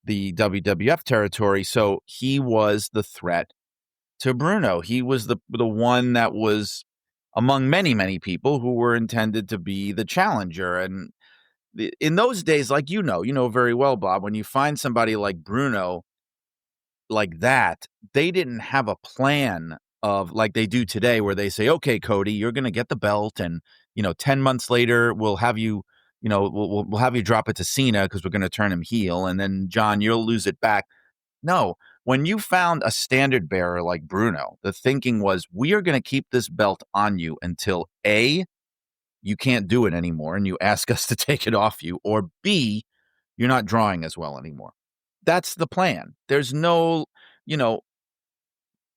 the WWF territory. So he was the threat to Bruno. He was the one that was among many, many people who were intended to be the challenger. And in those days, like you know very well, Bob, when you find somebody like Bruno like that, they didn't have a plan of like they do today where they say, "Okay, Cody, you're going to get the belt and, 10 months later we'll have you, we'll have you drop it to Cena because we're going to turn him heel and then John, you'll lose it back." No, when you found a standard bearer like Bruno, the thinking was, "We are going to keep this belt on you until A, you can't do it anymore and you ask us to take it off you, or B, you're not drawing as well anymore." That's the plan. There's no, you know,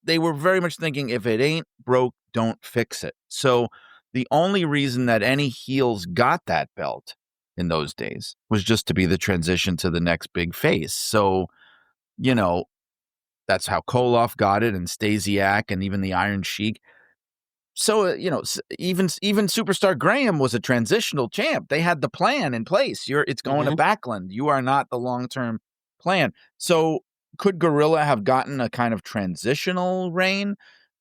they were very much thinking if it ain't broke, don't fix it. So the only reason that any heels got that belt in those days was just to be the transition to the next big face. So, you know, that's how Koloff got it, and Stasiak, and even the Iron Sheik. So, even Superstar Graham was a transitional champ. They had the plan in place. It's going to Mhm. Backlund. You are not the long-term plan. So, could Gorilla have gotten a kind of transitional reign?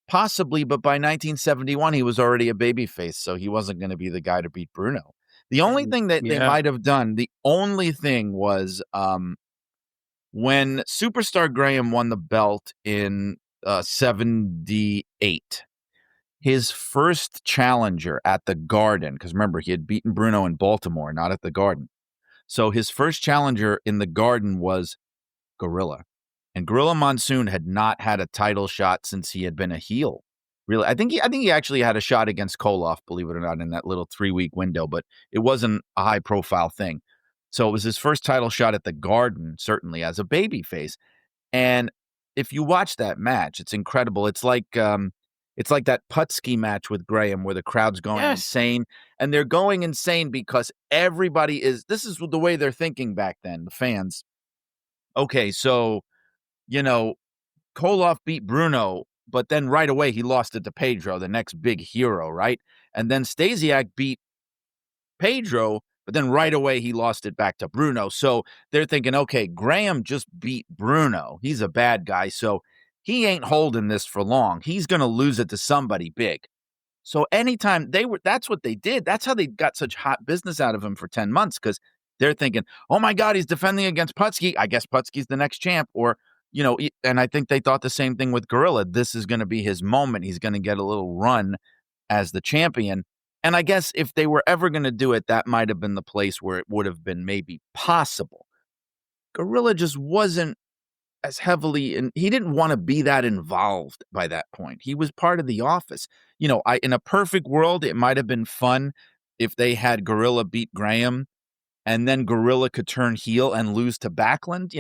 Possibly, but by 1971, he was already a babyface, so he wasn't going to be the guy to beat Bruno. The only And thing that they yeah. might have done, the only thing was when Superstar Graham won the belt in 78. His first challenger at the Garden, because remember, he had beaten Bruno in Baltimore, not at the Garden. So his first challenger in the Garden was Gorilla. And Gorilla Monsoon had not had a title shot since he had been a heel. Really, I think he actually had a shot against Koloff, believe it or not, in that little 3-week window, but it wasn't a high profile thing. So it was his first title shot at the Garden, certainly as a babyface. And if you watch that match, it's incredible. It's like that Putski match with Graham where the crowd's going Yes. insane. And they're going insane because this is the way they're thinking back then, the fans. Okay, so, you know, Koloff beat Bruno, but then right away he lost it to Pedro, the next big hero, right? And then Stasiak beat Pedro, but then right away he lost it back to Bruno. So they're thinking, okay, Graham just beat Bruno. He's a bad guy, so he ain't holding this for long. He's going to lose it to somebody big. So anytime that's what they did. That's how they got such hot business out of him for 10 months, because they're thinking, oh my God, he's defending against Putski. I guess Putski's the next champ. Or, and I think they thought the same thing with Gorilla. This is going to be his moment. He's going to get a little run as the champion. And I guess if they were ever going to do it, that might have been the place where it would have been maybe possible. Gorilla just wasn't as heavily, and he didn't want to be that involved by that point. He was part of the office. In a perfect world, it might have been fun if they had Gorilla beat Graham, and then Gorilla could turn heel and lose to Backlund.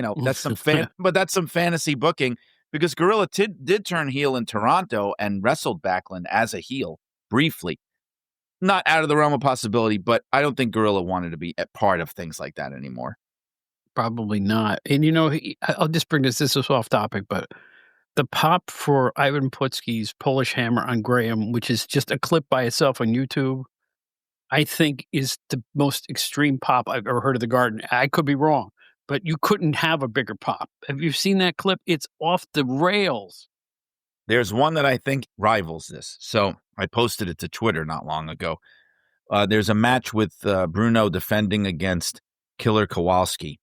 But that's some fantasy booking, because Gorilla did turn heel in Toronto and wrestled Backlund as a heel briefly. Not out of the realm of possibility, but I don't think Gorilla wanted to be a part of things like that anymore. Probably not. And, I'll just bring this is off topic, but the pop for Ivan Putski's Polish Hammer on Graham, which is just a clip by itself on YouTube, I think is the most extreme pop I've ever heard of the Garden. I could be wrong, but you couldn't have a bigger pop. Have you seen that clip? It's off the rails. There's one that I think rivals this. So I posted it to Twitter not long ago. There's a match with Bruno defending against Killer Kowalski.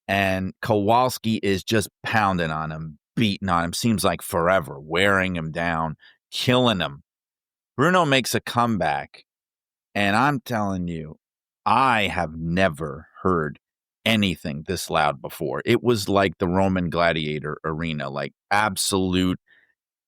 And Kowalski is just pounding on him, beating on him, seems like forever, wearing him down, killing him. Bruno makes a comeback. And I'm telling you, I have never heard anything this loud before. It was like the Roman Gladiator arena, like absolute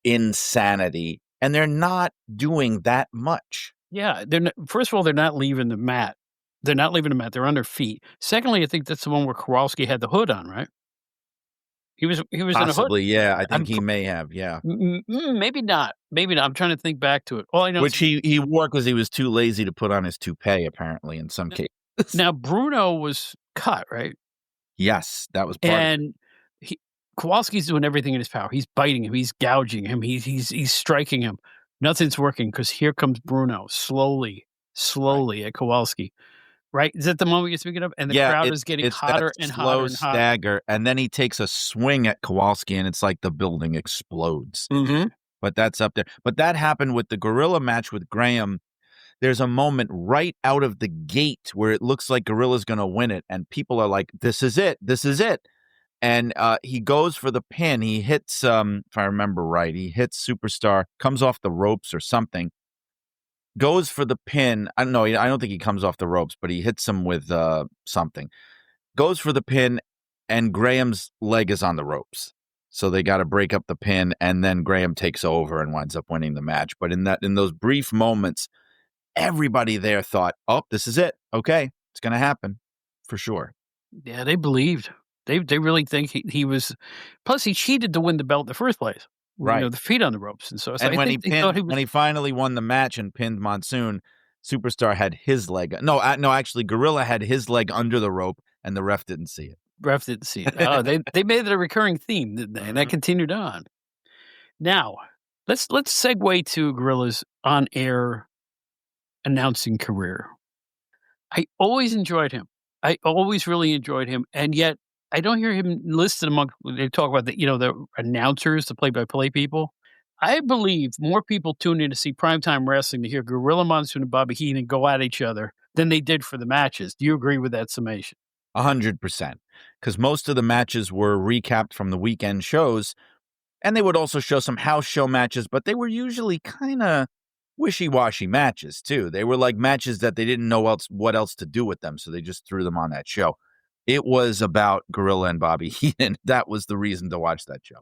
insanity. And they're not doing that much. Yeah, first of all, they're not leaving the mat. They're not leaving the mat. They're on their feet. Secondly, I think that's the one where Kowalski had the hood on, right? He was in a hood. Possibly, yeah. I think I'm he may have, yeah. maybe not. Maybe not. I'm trying to think back to it. All I know Which he wore because he was too lazy to put on his toupee, apparently, in some cases. now Bruno was cut, right? Yes, that was part of it. And Kowalski's doing everything in his power. He's biting him. He's gouging him. He's striking him. Nothing's working because here comes Bruno slowly Right. at Kowalski. Right? Is that the moment you're speaking of? And the crowd is getting it's that hotter and hotter slow and hotter. stagger, and then he takes a swing at Kowalski, and it's like the building explodes. Mhm. But that's up there. But that happened with the Gorilla match with Graham. There's a moment right out of the gate where it looks like Gorilla's going to win it, and people are like, "This is it, this is it." And he goes for the pin. He hits, if I remember right, he hits Superstar, comes off the ropes or something, goes for the pin. I don't know. I don't think he comes off the ropes, but he hits him with something. Goes for the pin, and Graham's leg is on the ropes. So they got to break up the pin, and then Graham takes over and winds up winning the match. But in those brief moments, everybody there thought, "Oh, this is it. Okay, it's going to happen for sure." Yeah, they believed. They really think he was plus he cheated to win the belt in the first place. Right. the feet on the ropes and so And I think they thought he when was he finally won the match and pinned Monsoon, Superstar had his leg. No, actually, Gorilla had his leg under the rope, and the ref didn't see ref didn't see it. Oh, they made it a recurring theme, didn't they? And that it. continued on. Now, let's segue to Gorilla's on-air announcing career. I always enjoyed him. I always really enjoyed him, and yet I don't hear him listed among when they talk about the announcers, the play-by-play people. I believe more people tune in to see primetime wrestling to hear Gorilla Monsoon and Bobby Heenan go at each other than they did for the matches. Do you agree with that summation? 100%. Because most of the matches were recapped from the weekend shows, and they would also show some house show matches, but they were usually kind of wishy-washy matches too. They were like matches that they didn't know what else to do with them, so they just threw them on that show. It was about Gorilla and Bobby Heenan. That was the reason to watch that show.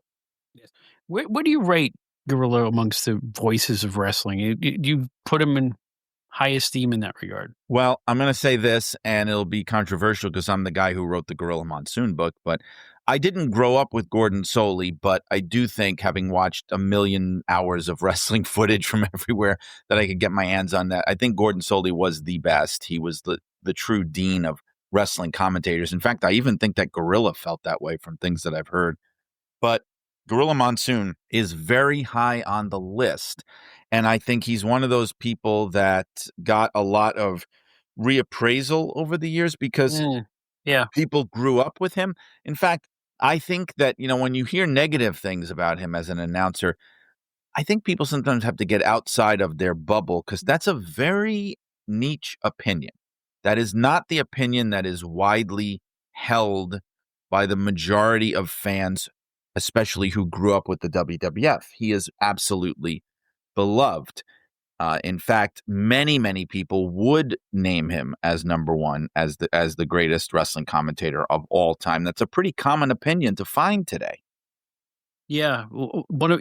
Yes. Where do you rate Gorilla amongst the voices of wrestling? Do you put him in high esteem in that regard? Well, I'm going to say this, and it'll be controversial because I'm the guy who wrote the Gorilla Monsoon book, but I didn't grow up with Gordon Soley, but I do think, having watched a million hours of wrestling footage from everywhere that I could get my hands on, that I think Gordon Soley was the best. He was the true dean of wrestling commentators. In fact, I even think that Gorilla felt that way from things that I've heard. But Gorilla Monsoon is very high on the list. And I think he's one of those people that got a lot of reappraisal over the years because Yeah. people grew up with him. In fact, I think that, when you hear negative things about him as an announcer, I think people sometimes have to get outside of their bubble because that's a very niche opinion. That is not the opinion that is widely held by the majority of fans, especially who grew up with the WWF. He is absolutely beloved. In fact, many, many people would name him as number one, as the greatest wrestling commentator of all time. That's a pretty common opinion to find today. Yeah,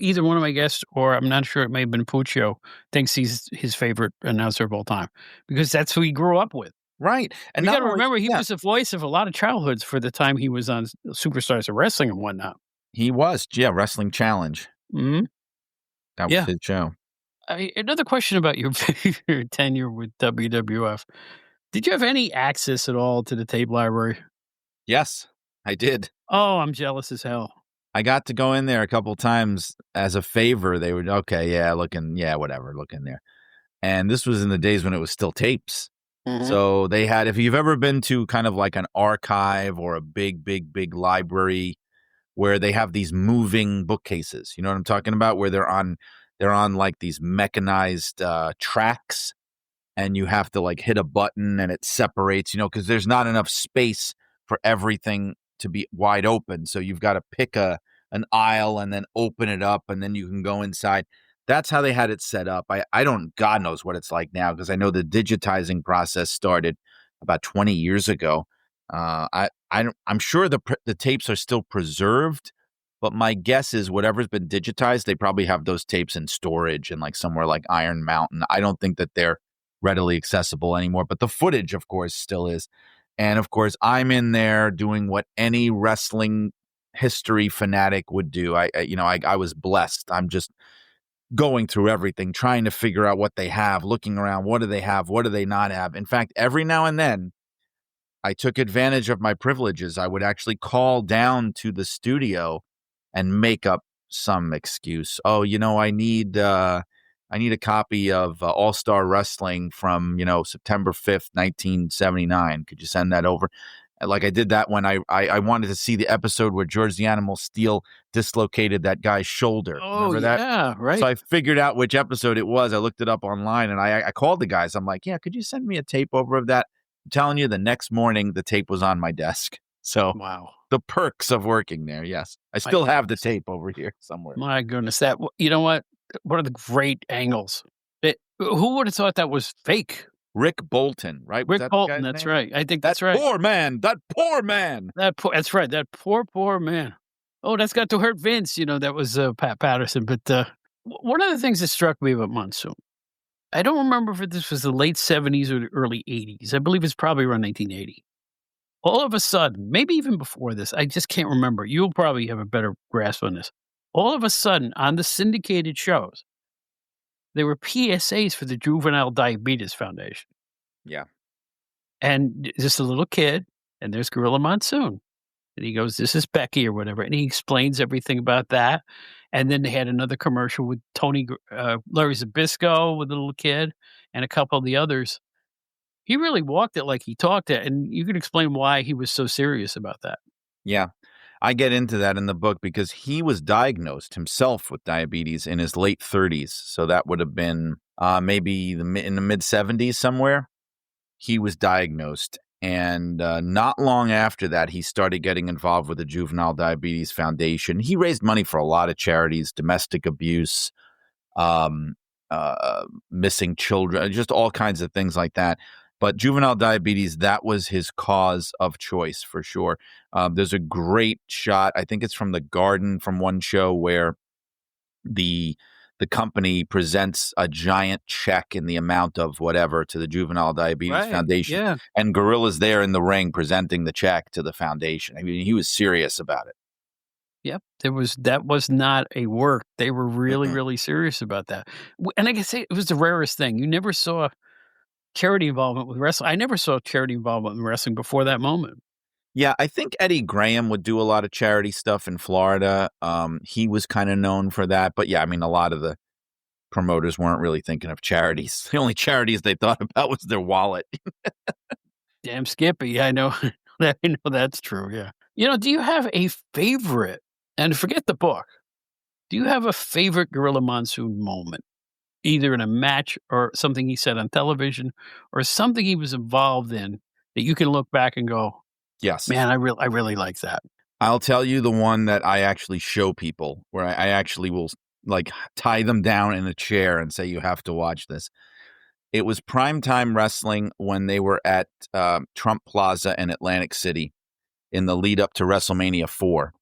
either one of my guests, or I'm not sure, it may have been Puccio, thinks he's his favorite announcer of all time because that's who he grew up with. Right. And We got not to only, remember he yeah, was the voice of a lot of childhoods for the time he was on Superstars of Wrestling and whatnot. he was, yeah, Wrestling Challenge. Hmm. That was Yeah. his show. Another question about your tenure with WWF. Did you have any access at all to the tape library? Yes, I did. Oh, I'm jealous as hell. I got to go in there a couple times as a favor. They would, okay, yeah, whatever, look in there. And this was in the days when it was still tapes. Hmm. So they had, if you've ever been to kind of like an archive or a big, big, big library where they have these moving bookcases, you know what I'm talking about? Where they're on like these mechanized tracks, and you have to like hit a button and it separates, because there's not enough space for everything to be wide open. So you've got to pick an aisle and then open it up, and then you can go inside. That's how they had it set up. I don't, God knows what it's like now, because I know the digitizing process started about 20 years ago. I'm sure the tapes are still preserved, but my guess is whatever's been digitized, they probably have those tapes in storage and like somewhere like Iron Mountain. I don't think that they're readily accessible anymore, but the footage, of course, still is. And of course, I'm in there doing what any wrestling history fanatic would do. I was blessed. I'm just going through everything, trying to figure out what they have, looking around. What do they have? What do they not have? In fact, every now and then, I took advantage of my privileges. I would actually call down to the studio and make up some excuse. Oh, I need a copy of All Star Wrestling from September 5th, 1979. Could you send that over? Like I did that when I wanted to see the episode where George the Animal Steel dislocated that guy's shoulder. Oh, Remember that? yeah, So right. I figured out which episode it was. I looked it up online, and I called the guys. I'm like, yeah, could you send me a tape over of that? I'm telling you, the next morning the tape was on my desk. So Wow. the perks of working there. Yes, I My still have the goodness. tape over here somewhere. My goodness. You know what? One of the great angles. Who would have thought that was fake? Rick Bolton, right? Was Rick that the Bolton, guy's that's name? right. I think That that's right. poor man. That poor man. That's right. That poor man. Oh, that's got to hurt Vince. That was Pat Patterson. But one of the things that struck me about Monsoon, I don't remember if this was the late 70s or the early 80s. I believe it's probably around 1980. All of a sudden, maybe even before this, I just can't remember. You'll probably have a better grasp on this. all of a sudden on the syndicated shows, there were PSAs for the Juvenile Diabetes Foundation. Yeah. And just a little kid, and there's Gorilla Monsoon. And he goes, "This is Becky," or whatever, and he explains everything about that. And then they had another commercial with Larry Zbyszko with the little kid and a couple of the others. He really walked it like he talked it, and you can explain why he was so serious about that. Yeah. I get into that in the book because he was diagnosed himself with diabetes in his late 30s. So that would have been maybe in the mid 70s somewhere. He was diagnosed. And not long after that, he started getting involved with the Juvenile Diabetes Foundation. He raised money for a lot of charities, domestic abuse, um, missing children, just all kinds of things like that. But juvenile diabetes, that was his cause of choice for sure. There's a great shot, I think it's from The Garden from one show where the the company presents a giant check in the amount of whatever to the Juvenile Diabetes Right, Foundation, yeah. and Gorilla's there in the ring presenting the check to the foundation. I mean, he was serious about it. Yep, that was not a work. They were really, Mm-mm. really serious about that. And I can say it was the rarest thing. You never saw charity involvement with wrestling. I never saw charity involvement in wrestling before that moment. Yeah, I think Eddie Graham would do a lot of charity stuff in Florida. He was kind of known for that. But yeah, I mean, a lot of the promoters weren't really thinking of charities. The only charities they thought about was their wallet. Damn Skippy, I know. I know that's true, yeah. Do you have a favorite, and forget the book, do you have a favorite Gorilla Monsoon moment? Either in a match or something he said on television or something he was involved in that you can look back and go, Yes. "Man, I really like that." I'll tell you the one that I actually show people where I actually will like tie them down in a chair and say, you have to watch this. It was primetime wrestling when they were at Trump Plaza in Atlantic City in the lead up to WrestleMania 4.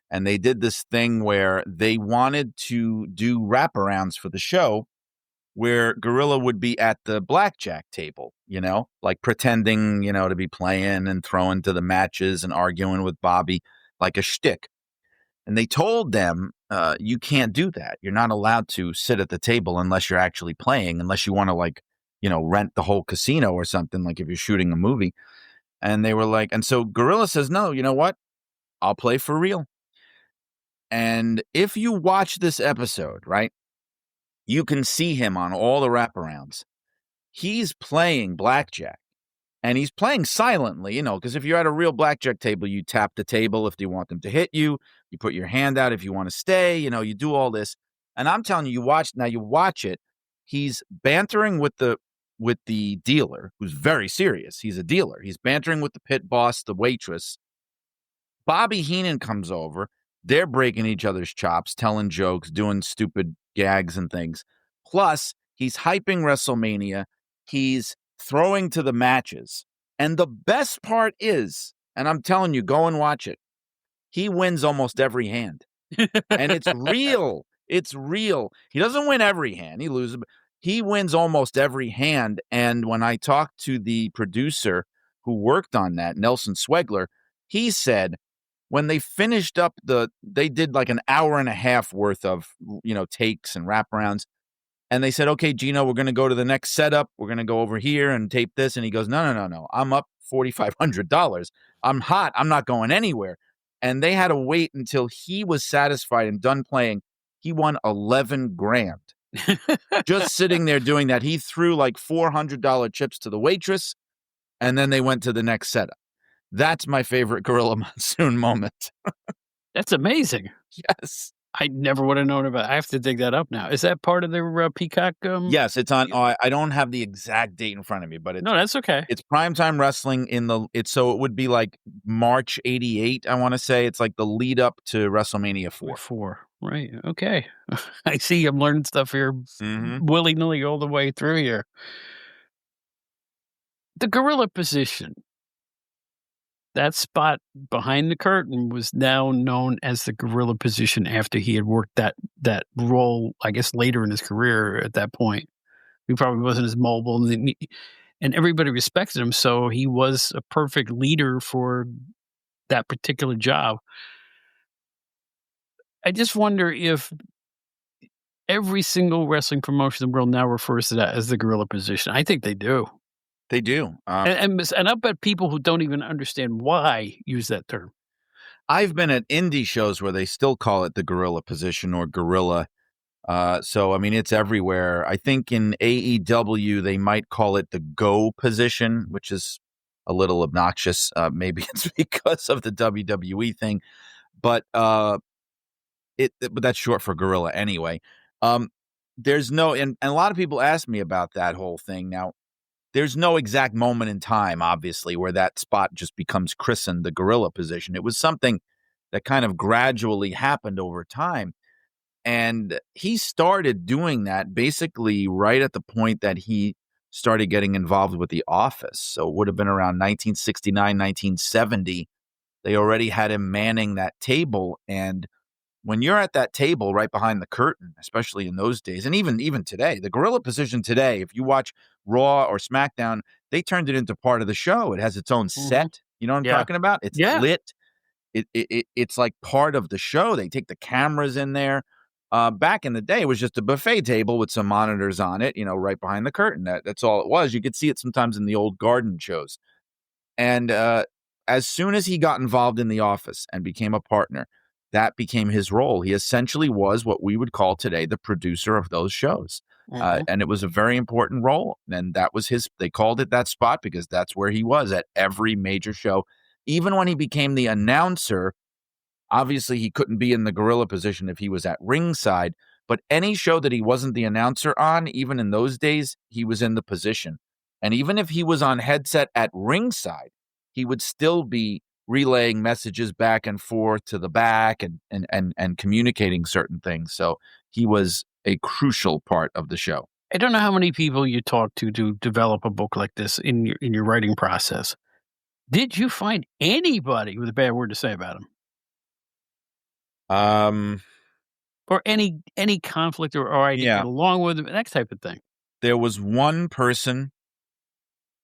And they did this thing where they wanted to do wraparounds for the show where Gorilla would be at the blackjack table, like pretending, to be playing and throwing to the matches and arguing with Bobby like a shtick. And they told them, you can't do that. You're not allowed to sit at the table unless you're actually playing, unless you want to, like, rent the whole casino or something, like if you're shooting a movie. And they were like, and so Gorilla says, no, you know what? I'll play for real. And if you watch this episode, right, you can see him on all the wraparounds. He's playing blackjack. And he's playing silently, because if you're at a real blackjack table, you tap the table if you want them to hit you. You put your hand out if you want to stay. You do all this. And I'm telling you, you watch it. He's bantering with the dealer, who's very serious. He's a dealer. He's bantering with the pit boss, the waitress. Bobby Heenan comes over. They're breaking each other's chops, telling jokes, doing stupid gags and things. Plus, he's hyping WrestleMania. He's throwing to the matches. And the best part is, and I'm telling you, go and watch it. He wins almost every hand. And it's real. It's real. He doesn't win every hand. He loses. He wins almost every hand. And when I talked to the producer who worked on that, Nelson Swegler, he said when they finished up they did like an hour and a half worth of, takes and wraparounds. And they said, okay, Gino, we're going to go to the next setup. We're going to go over here and tape this. And he goes, no. I'm up $4,500. I'm hot. I'm not going anywhere. And they had to wait until he was satisfied and done playing. He won 11 grand just sitting there doing that. He threw like $400 chips to the waitress, and then they went to the next setup. That's my favorite Gorilla Monsoon moment. That's amazing. Yes. I never would have known about it. I have to dig that up now. Is that part of their Peacock? Yes, it's on. I don't have the exact date in front of me, but No, that's okay. it's primetime wrestling so it would be like March '88. I want to say it's like the lead up to WrestleMania 4. 4, right? Okay, I see. I'm learning stuff here, willy nilly all the way through here. The gorilla position. That spot behind the curtain was now known as the gorilla position after he had worked that role, I guess, later in his career at that point. He probably wasn't as mobile, and everybody respected him, so he was a perfect leader for that particular job. I just wonder if every single wrestling promotion in the world now refers to that as the gorilla position. I think they do. They do. And I'll bet people who don't even understand why use that term. I've been at indie shows where they still call it the gorilla position or gorilla. So I mean, it's everywhere. I think in AEW they might call it the go position, which is a little obnoxious. Maybe it's because of the WWE thing, but but that's short for gorilla anyway. Um, there's no, and a lot of people ask me about that whole thing. Now, there's no exact moment in time, obviously, where that spot just becomes christened the gorilla position. It was something that kind of gradually happened over time. And he started doing that basically right at the point that he started getting involved with The Office. So it would have been around 1969, 1970. They already had him manning that table. And when you're at that table right behind the curtain, especially in those days, and even today, the gorilla position today, if you watch Raw or SmackDown, they turned it into part of the show. It has its own Mhm. set. You know what I'm Yeah. talking about? It's Yeah. lit. It's like part of the show. They take the cameras in there. Back in the day, it was just a buffet table with some monitors on it, right behind the curtain. That's all it was. You could see it sometimes in the old garden shows. And as soon as he got involved in The Office and became a partner, that became his role. He essentially was what we would call today the producer of those shows. Mhm. And it was a very important role. And that was they called it that spot because that's where he was at every major show. Even when he became the announcer, obviously, he couldn't be in the gorilla position if he was at ringside, but any show that he wasn't the announcer on, even in those days, he was in the position. And even if he was on headset at ringside, he would still be relaying messages back and forth to the back and communicating certain things. So he was a crucial part of the show. I don't know how many people you talk to develop a book like this in your writing process. Did you find anybody with a bad word to say about him? Um, Or any conflict or I didn't yeah, get along with him, that type of thing? there was one person.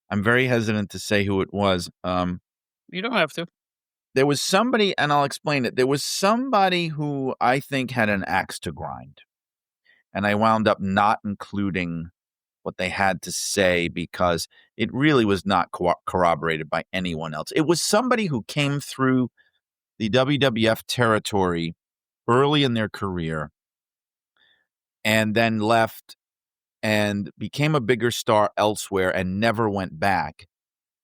I'm very hesitant to say who it was. You don't have to. There was somebody, and I'll explain it. There was somebody who I think had an axe to grind, and I wound up not including what they had to say because it really was not corroborated by anyone else. It was somebody who came through the WWF territory early in their career and then left and became a bigger star elsewhere and never went back.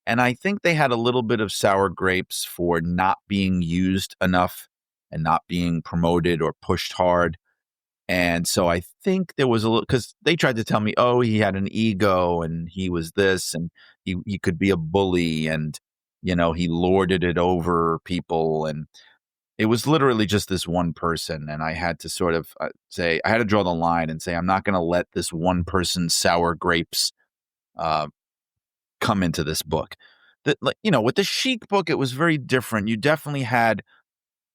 And I think they had a little bit of sour grapes for not being used enough and not being promoted or pushed hard. And so I think there was a little because they tried to tell me, oh, he had an ego and he was this and he could be a bully and he lorded it over people. And it was literally just this one person. And I had to sort of say, I had to draw the line and say, I'm not going to let this one person's sour grapes uh, come into this book. That, with the Chic book, it was very different. You definitely had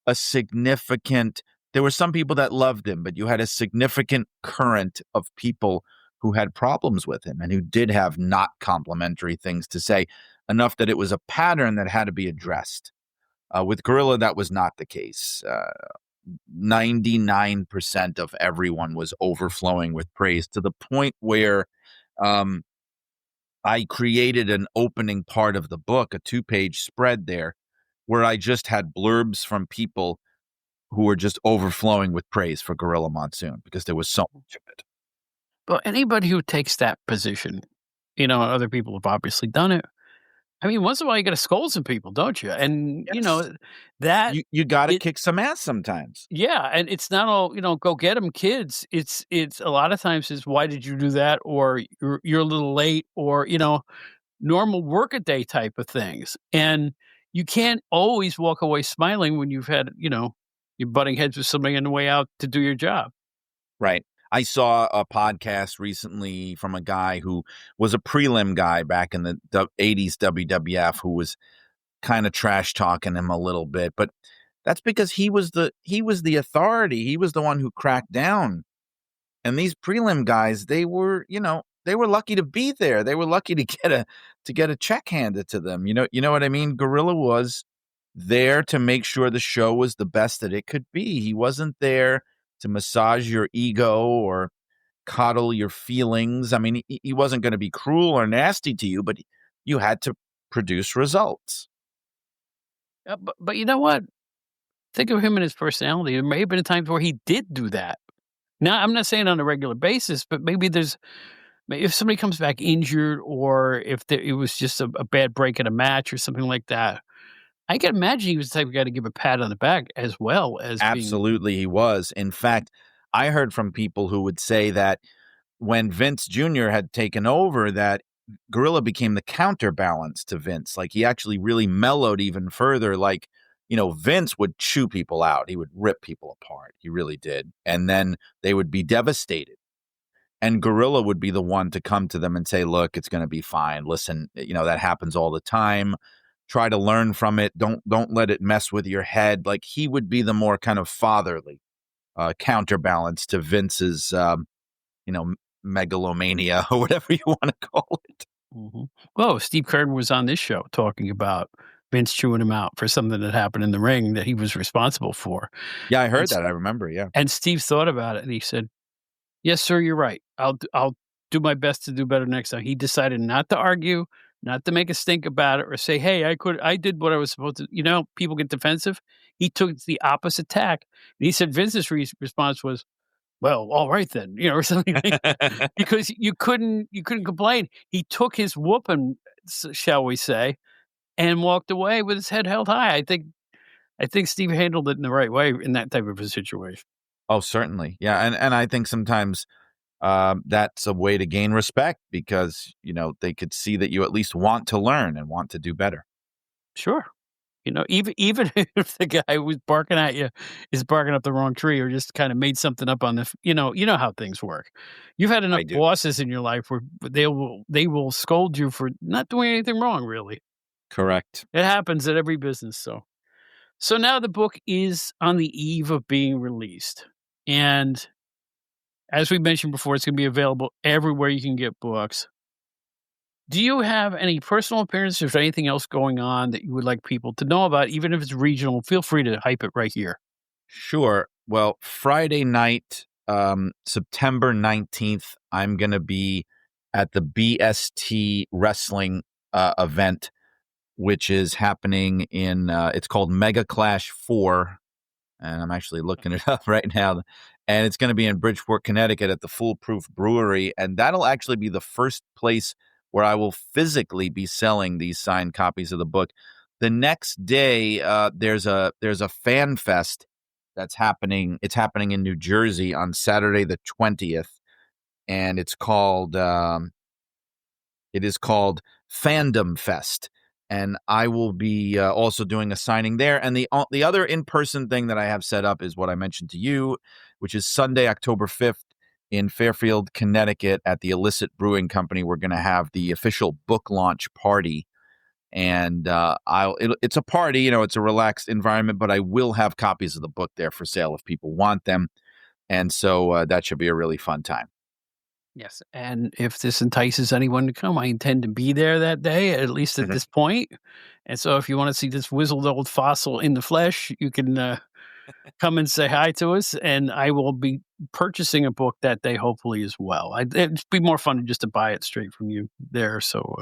a significant there were some people that loved him, but you had a significant current of people who had problems with him and who did have not complimentary things to say, enough that it was a pattern that had to be addressed. With Gorilla, that was not the case. 99% of everyone was overflowing with praise to the point where um, I created an opening part of the book, a 2-page spread there, where I just had blurbs from people who were just overflowing with praise for Gorilla Monsoon because there was so much of it. Well, anybody who takes that position, other people have obviously done it. I mean, once in a while you gotta scold some people, don't you? And, Yes. that You gotta it kick some ass sometimes. yeah, and it's not all, "Go get them, kids." It's a lot of times is, "Why did you do that?" Or "You're a little late," or, normal workaday type of things. And you can't always walk away smiling when you've had, you're butting heads with somebody on the way out to do your job. Right. I saw a podcast recently from a guy who was a prelim guy back in the 80s WWF who was kind of trash talking him a little bit, but that's because he was the authority. He was the one who cracked down. And these prelim guys, they were lucky to be there. They were lucky to get a check handed to them. You know what I mean? Gorilla was there to make sure the show was the best that it could be. He wasn't there to massage your ego or coddle your feelings. I mean, he wasn't going to be cruel or nasty to you, but you had to produce results. But you know what? Think of him and his personality. There may have been times where he did do that. Now, I'm not saying on a regular basis, but maybe if somebody comes back injured or if it was just a bad break in a match or something like that, I can imagine he was the type of guy to give a pat on the back as well as being. Absolutely, he was. In fact, I heard from people who would say that when Vince Jr. had taken over, that Gorilla became the counterbalance to Vince. Like, he actually really mellowed even further. Like, Vince would chew people out. He would rip people apart. He really did. And then they would be devastated. And Gorilla would be the one to come to them and say, look, it's going to be fine. Listen, that happens all the time. Try to learn from it. Don't let it mess with your head. Like, he would be the more kind of fatherly counterbalance to Vince's, megalomania or whatever you want to call it. Mm-hmm. Well, Steve Kerr was on this show talking about Vince chewing him out for something that happened in the ring that he was responsible for. Yeah, I heard that. I remember. Yeah. And Steve thought about it and he said, "Yes, sir, you're right. I'll do my best to do better next time." He decided not to argue, not to make a stink about it or say, "Hey, I did what I was supposed to." People get defensive. He took the opposite tack. And he said Vince's response was, "Well, all right then," or something because you couldn't complain. He took his whooping, shall we say, and walked away with his head held high. I think Steve handled it in the right way in that type of a situation. Oh, certainly. Yeah. And I think sometimes that's a way to gain respect because, they could see that you at least want to learn and want to do better. Sure. Even if the guy who's barking at you is barking up the wrong tree or just kind of made something up on the, you know how things work. You've had enough I do. bosses in your life where they will scold you for not doing anything wrong, really. Correct. It happens at every business. So now the book is on the eve of being released. And as we mentioned before, it's going to be available everywhere you can get books. Do you have any personal appearances or anything else going on that you would like people to know about, even if it's regional? Feel free to hype it right here. Sure. Well, Friday night, September 19th, I'm going to be at the BST wrestling event, which is happening it's called Mega Clash 4. And I'm actually looking it up right now. And it's going to be in Bridgeport, Connecticut at the Foolproof Brewery. And that'll actually be the first place where I will physically be selling these signed copies of the book. The next day, there's a fan fest that's happening. It's happening in New Jersey on Saturday the 20th. And it is called Fandom Fest. And I will be also doing a signing there. And the other in-person thing that I have set up is what I mentioned to you, which is Sunday, October 5th in Fairfield, Connecticut at the Illicit Brewing Company. We're going to have the official book launch party. And it's a party, it's a relaxed environment, but I will have copies of the book there for sale if people want them. And so that should be a really fun time. Yes, and if this entices anyone to come, I intend to be there that day, at least at this point. And so if you want to see this wizzled old fossil in the flesh, you can come and say hi to us, and I will be purchasing a book that day, hopefully, as well. It'd be more fun just to buy it straight from you there. So,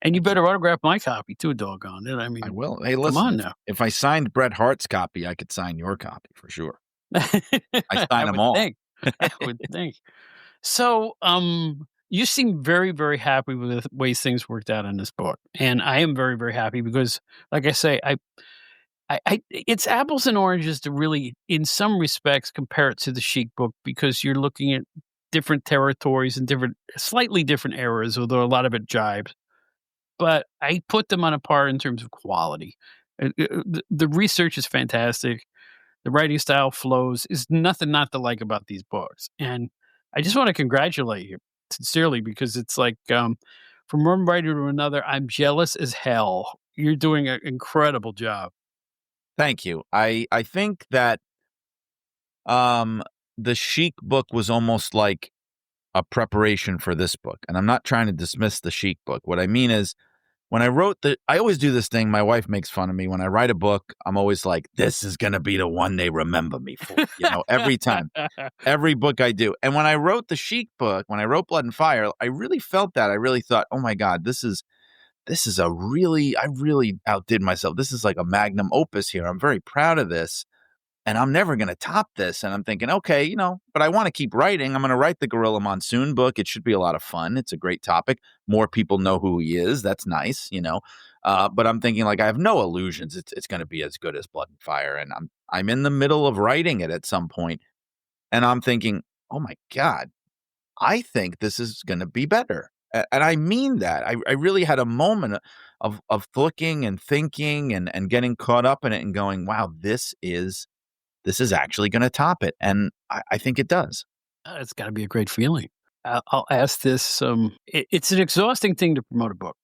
and you better autograph my copy too, doggone it. I mean, I will. Hey, come listen, on now. if I signed Bret Hart's copy, I could sign your copy for sure. I sign them would all. think. I would think. So, you seem very, very happy with the ways things worked out in this book, and I am very, very happy because, like I say, it's apples and oranges to really, in some respects, compare it to the Chic book because you're looking at different territories and slightly different eras, although a lot of it jibes. But I put them on a par in terms of quality. The research is fantastic. The writing style flows. Is nothing not to like about these books, and I just want to congratulate you sincerely because it's like from one writer to another, I'm jealous as hell. You're doing an incredible job. Thank you. I think that the Chic book was almost like a preparation for this book. And I'm not trying to dismiss the Chic book. What I mean is when I wrote I always do this thing. My wife makes fun of me. When I write a book, I'm always like, this is going to be the one they remember me for, every time, every book I do. And when I wrote the Chic book, when I wrote Blood and Fire, I really felt that. I really thought, oh my God, this is I really outdid myself. This is like a magnum opus here. I'm very proud of this. And I'm never going to top this. And I'm thinking, okay, but I want to keep writing. I'm going to write the Gorilla Monsoon book. It should be a lot of fun. It's a great topic. More people know who he is. That's nice. But I'm thinking, like, I have no illusions. It's going to be as good as Blood and Fire. And I'm in the middle of writing it at some point, and I'm thinking, oh my God, I think this is going to be better. And I mean that. I really had a moment of looking and thinking and getting caught up in it and going, wow, this is actually going to top it. And I think it does. It's gotta be a great feeling. I'll ask this, it's an exhausting thing to promote a book.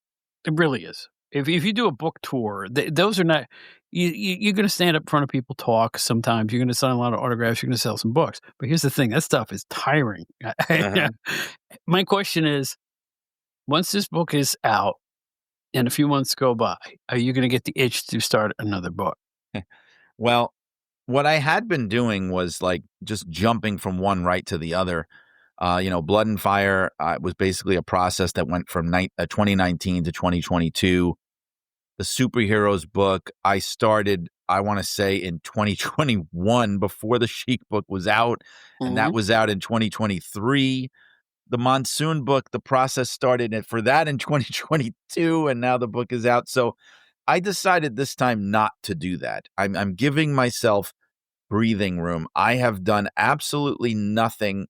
It really is. If you do a book tour, those are not you're gonna stand up in front of people, talk sometimes, you're gonna sign a lot of autographs, you're gonna sell some books. But here's the thing, that stuff is tiring. Uh-huh. My question is, once this book is out and a few months go by, are you gonna get the itch to start another book? Well, what I had been doing was like just jumping from one right to the other. Blood and Fire was basically a process that went from 2019 to 2022. The superheroes book I started, I want to say, in 2021 before the Chic book was out, and that Mhm. was out in 2023. The Monsoon book, the process started for that in 2022, and now the book is out. So I decided this time not to do that. I'm giving myself breathing room. I have done absolutely nothing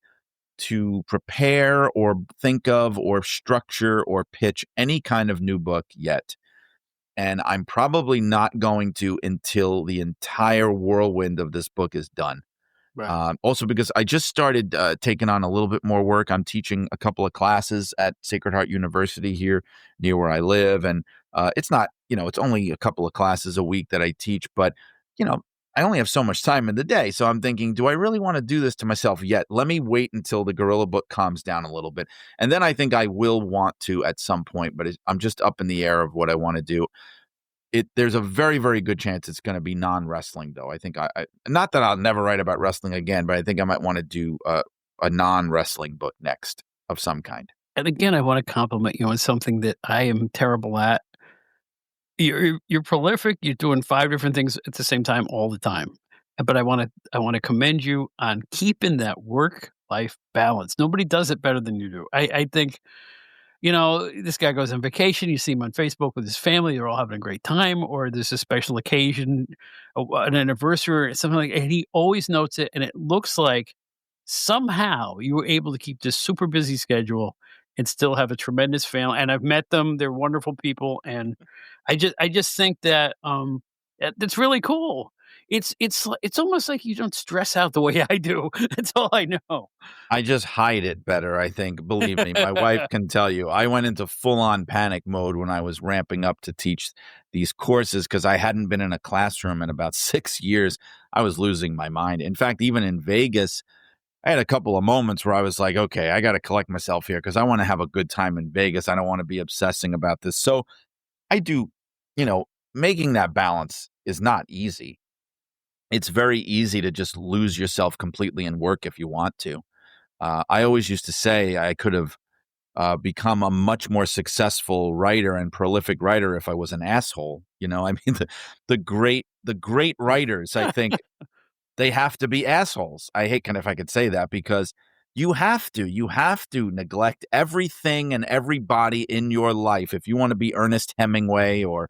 to prepare or think of or structure or pitch any kind of new book yet. And I'm probably not going to until the entire whirlwind of this book is done. Right. Also, because I just started taking on a little bit more work. I'm teaching a couple of classes at Sacred Heart University here near where I live. And it's not, it's only a couple of classes a week that I teach, but, you know, I only have so much time in the day. So I'm thinking, do I really want to do this to myself yet? Let me wait until the Gorilla book calms down a little bit. And then I think I will want to at some point, but I'm just up in the air of what I want to do. There's a very, very good chance it's going to be non-wrestling, though. I think I not that I'll never write about wrestling again, but I think I might want to do a non-wrestling book next of some kind. And again, I wanna compliment you on something that I am terrible at. You're prolific, you're doing 5 different things at the same time all the time. But I wanna commend you on keeping that work-life balance. Nobody does it better than you do. I think, this guy goes on vacation, you see him on Facebook with his family, they're all having a great time, or there's a special occasion, an anniversary or something and he always notes it, and it looks like somehow you were able to keep this super busy schedule and still have a tremendous family, and I've met them, they're wonderful people, and I just think that, that's really cool. It's almost like you don't stress out the way I do. That's all I know. I just hide it better, I think. Believe me, my wife can tell you. I went into full-on panic mode when I was ramping up to teach these courses because I hadn't been in a classroom in about 6 years. I was losing my mind. In fact, even in Vegas, I had a couple of moments where I was like, okay, I got to collect myself here because I want to have a good time in Vegas. I don't want to be obsessing about this. So I do, you know, making that balance is not easy. It's very easy to just lose yourself completely in work if you want to. I always used to say I could have become a much more successful writer and prolific writer if I was an asshole. I mean, the great writers, I think, they have to be assholes. I hate kind of if I could say that because you have to neglect everything and everybody in your life if you want to be Ernest Hemingway or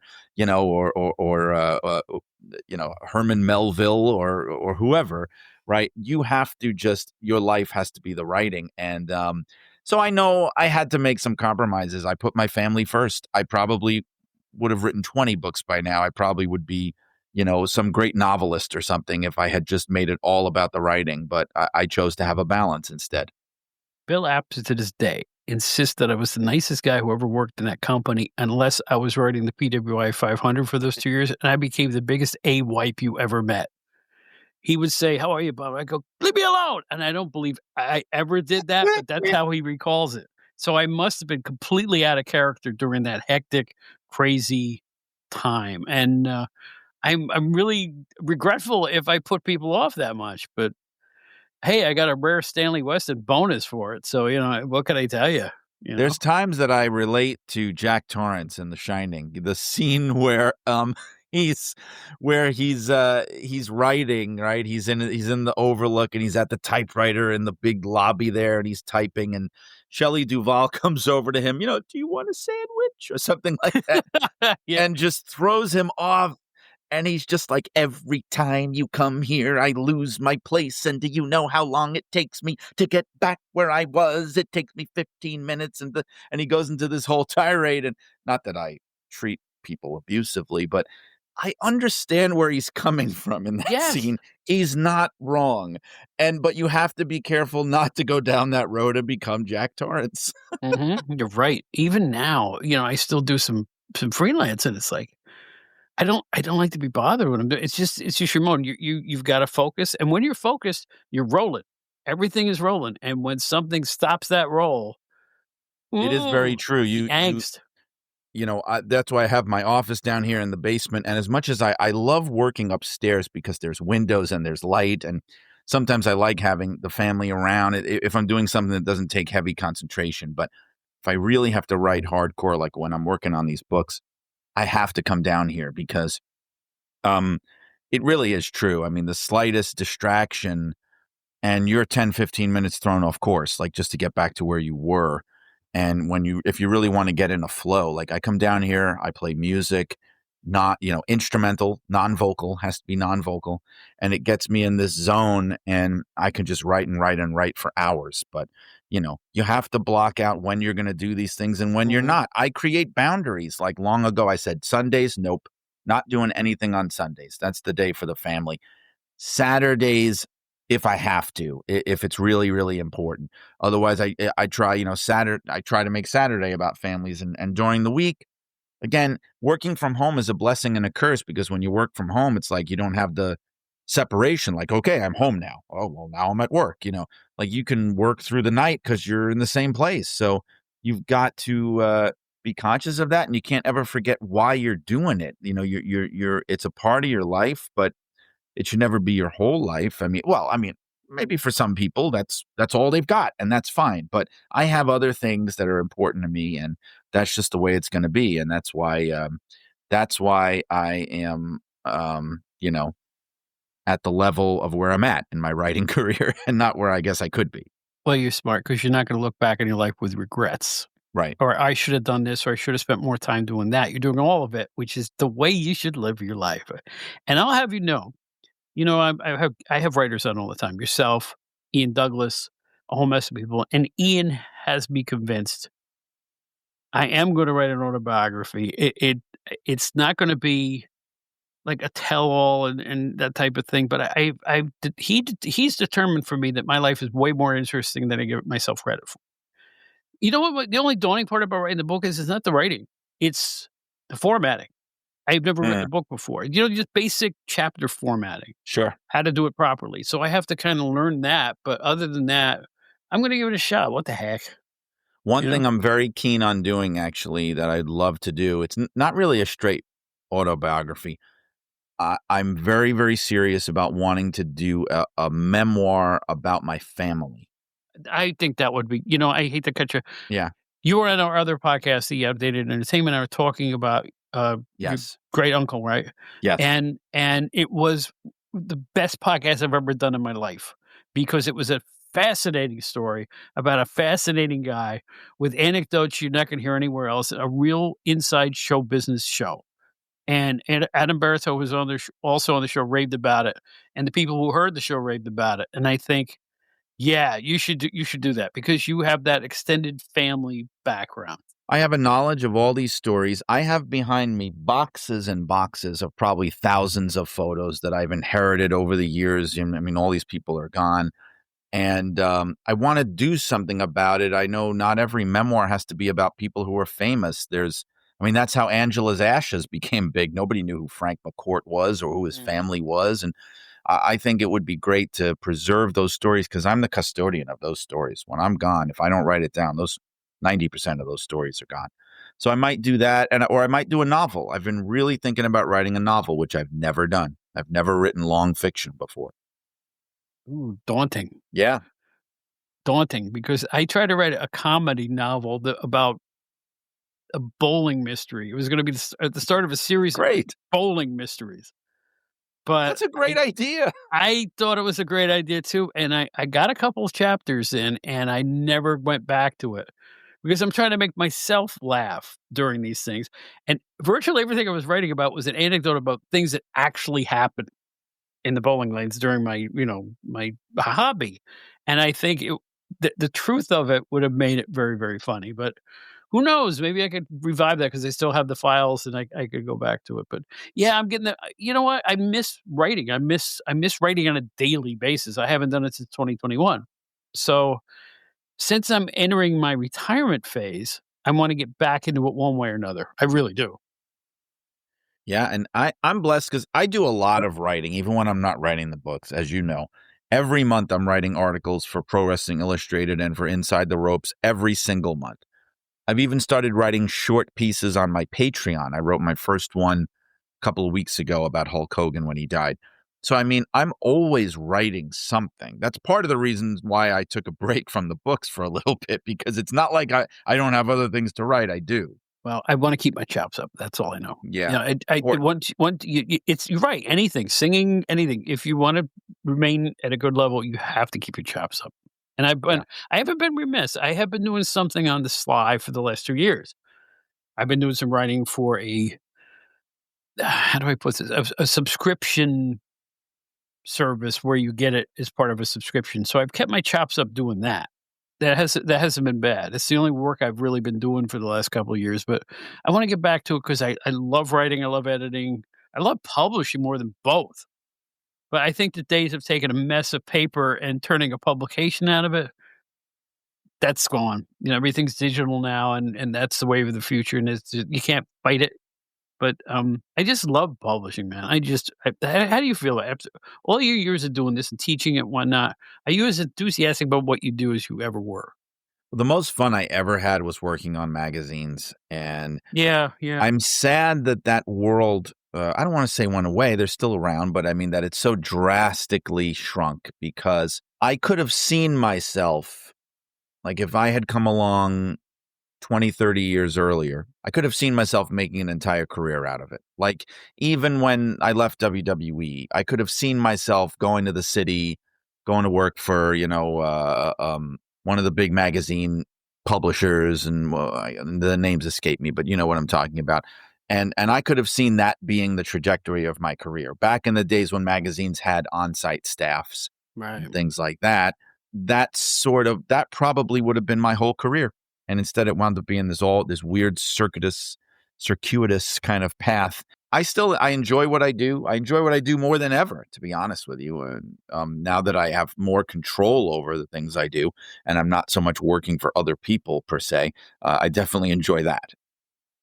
Herman Melville or whoever, right? You have to your life has to be the writing, and so I know I had to make some compromises. I put my family first. I probably would have written 20 books by now. I probably would be some great novelist or something if I had just made it all about the writing, but I chose to have a balance instead. Bill Apter to this day insists that I was the nicest guy who ever worked in that company unless I was writing the PWI 500 for those 2 years, and I became the biggest A-wipe you ever met. He would say, "How are you, Bob?" I go, "Leave me alone!" And I don't believe I ever did that, but that's how he recalls it. So I must have been completely out of character during that hectic, crazy time, and, I'm really regretful if I put people off that much, but hey, I got a rare Stanley Weston bonus for it, so, what can I tell you? You know? There's times that I relate to Jack Torrance in The Shining. The scene where, he's he's writing, right? He's in the Overlook, and he's at the typewriter in the big lobby there, and he's typing, and Shelley Duvall comes over to him, "Do you want a sandwich?" or something like that, Yeah. and just throws him off. And he's just like, "Every time you come here, I lose my place. And do you know how long it takes me to get back where I was? It takes me 15 minutes." And he goes into this whole tirade. And not that I treat people abusively, but I understand where he's coming from in that Yes. scene. He's not wrong. But you have to be careful not to go down that road and become Jack Torrance. Mhm, you're right. Even now, I still do some freelance, and it's like, I don't like to be bothered when I'm doing it's just your mode. You've gotta focus, and when you're focused, you're rolling. Everything is rolling, and when something stops that roll, It is very true. the You angst. That's why I have my office down here in the basement. And as much as I love working upstairs because there's windows and there's light, and sometimes I like having the family around if I'm doing something that doesn't take heavy concentration. But if I really have to write hardcore, like when I'm working on these books, I have to come down here because um, it really is true. I mean, the slightest distraction and you're 10, 15 minutes thrown off course, like just to get back to where you were. And if you really want to get in a flow, like I come down here, I play music, not, instrumental, non-vocal, has to be non-vocal. And it gets me in this zone and I can just write and write and write for hours. But, you have to block out when you're going to do these things and when you're Mhm. not. I create boundaries. Like long ago, I said, Sundays, nope, not doing anything on Sundays. That's the day for the family. Saturdays, if I have to, if it's really, really important. Otherwise, I try, I try to make Saturday about families, and during the week, again, working from home is a blessing and a curse because when you work from home, it's like you don't have the separation. Like, okay, I'm home now. Oh, well, now I'm at work. Like you can work through the night because you're in the same place. So you've got to be conscious of that, and you can't ever forget why you're doing it. It's a part of your life, but it should never be your whole life. Maybe for some people that's all they've got and that's fine. But I have other things that are important to me and that's just the way it's going to be. And that's why I am, at the level of where I'm at in my writing career and not where I guess I could be. Well, you're smart because 'cause you're not gonna look back on your life with regrets, Right. or, "I should have done this," or, "I should have spent more time doing that." You're doing all of it, which is the way you should live your life, and I'll have I have writers on all the time, yourself, Ian Douglas, a whole mess of people, and Ian has me convinced I am gonna write an autobiography. It's not gonna be like a tell-all and that type of thing, but he's determined for me that my life is way more interesting than I give myself credit for. You know what the only daunting part about writing the book is not the writing, it's the formatting. I've never written Yeah, a book before. Just basic chapter formatting, sure. how to do it properly. So I have to kinda learn that, but other than that, I'm gonna give it a shot. What the heck, One you know? thing I'm very keen on doing actually that I'd love to do, it's not really a straight autobiography. I'm very, very serious about wanting to do a memoir about my family. I think that would be I hate to cut you. Yeah. You were on our other podcast, the Outdated Entertainment, and I were talking about, your Yes. great uncle, right? Yes. And it was the best podcast I've ever done in my life because it was a fascinating story about a fascinating guy with anecdotes you're not gonna hear anywhere else, a real inside show business show. And Adam Bertho was on the also on the show, raved about it, and the people who heard the show raved about it, and I think, yeah, you should do that because you have that extended family background. I have a knowledge of all these stories. I have behind me boxes and boxes of probably thousands of photos that I've inherited over the years. All these people are gone. And I want to do something about it. I know not every memoir has to be about people who are famous. That's how Angela's Ashes became big. Nobody knew who Frank McCourt was or who his Mhm. family was. And I think it would be great to preserve those stories because I'm the custodian of those stories. When I'm gone, if I don't write it down, those 90% of those stories are gone. So I might do that, or I might do a novel. I've been really thinking about writing a novel, which I've never done. I've never written long fiction before. Ooh, daunting. Yeah. Daunting, because I tried to write a comedy novel about a bowling mystery. It was gonna be at the start of a series of Great. bowling mysteries, but That's a great idea. I thought it was a great idea too, and I got a couple of chapters in, and I never went back to it because I'm trying to make myself laugh during these things, and virtually everything I was writing about was an anecdote about things that actually happened in the bowling lanes during my hobby, and I think the truth of it would have made it very, very funny, but who knows? Maybe I could revive that because I still have the files and I could go back to it. But yeah, I'm getting the you know what? I miss writing. I miss writing on a daily basis. I haven't done it since 2021. So since I'm entering my retirement phase, I want to get back into it one way or another. I really do. Yeah, and I'm blessed because I do a lot of writing, even when I'm not writing the books, as you know. Every month I'm writing articles for Pro Wrestling Illustrated and for Inside the Ropes every single month. I've even started writing short pieces on my Patreon. I wrote my first one a couple of weeks ago about Hulk Hogan when he died. So, I mean, I'm always writing something. That's part of the reasons why I took a break from the books for a little bit, because it's not like I don't have other things to write. I do. Well, I want to keep my chops up. That's all I know. You Yeah. know, Important. once it's you're right. Anything, singing, anything. If you want to remain at a good level, you have to keep your chops up. And Yeah. I haven't been remiss. I have been doing something on the sly for the last 2 years. I've been doing some writing for a how do I put this? A subscription service where you get it as part of a subscription. So I've kept my chops up doing that. That hasn't been bad. It's the only work I've really been doing for the last couple of years, but I wanna get back to it because I love writing, I love editing, I love publishing more than both. But I think the days of taking a mess of paper and turning a publication out of it, that's gone. You know, everything's digital now, and that's the wave of the future, and you can't fight it. But, I just love publishing, man. How do you feel after all your years of doing this and teaching and whatnot? Are you as enthusiastic about what you do as you ever were? The most fun I ever had was working on magazines, and Yeah, yeah. I'm sad that that world, I don't wanna say went away, they're still around, but I mean that it's so drastically shrunk, because I could have seen myself, like, if I had come along 20, 30 years earlier, I could have seen myself making an entire career out of it. Like, even when I left WWE, I could have seen myself going to the city, going to work for, one of the big magazine publishers, and the names escape me, but you know what I'm talking about. And I could have seen that being the trajectory of my career. Back in the days when magazines had on-site staffs Right. and things like that, that probably would have been my whole career. And instead it wound up being this weird circuitous kind of path. I enjoy what I do. I enjoy what I do more than ever, to be honest with you. And now that I have more control over the things I do, and I'm not so much working for other people per se, I definitely enjoy that.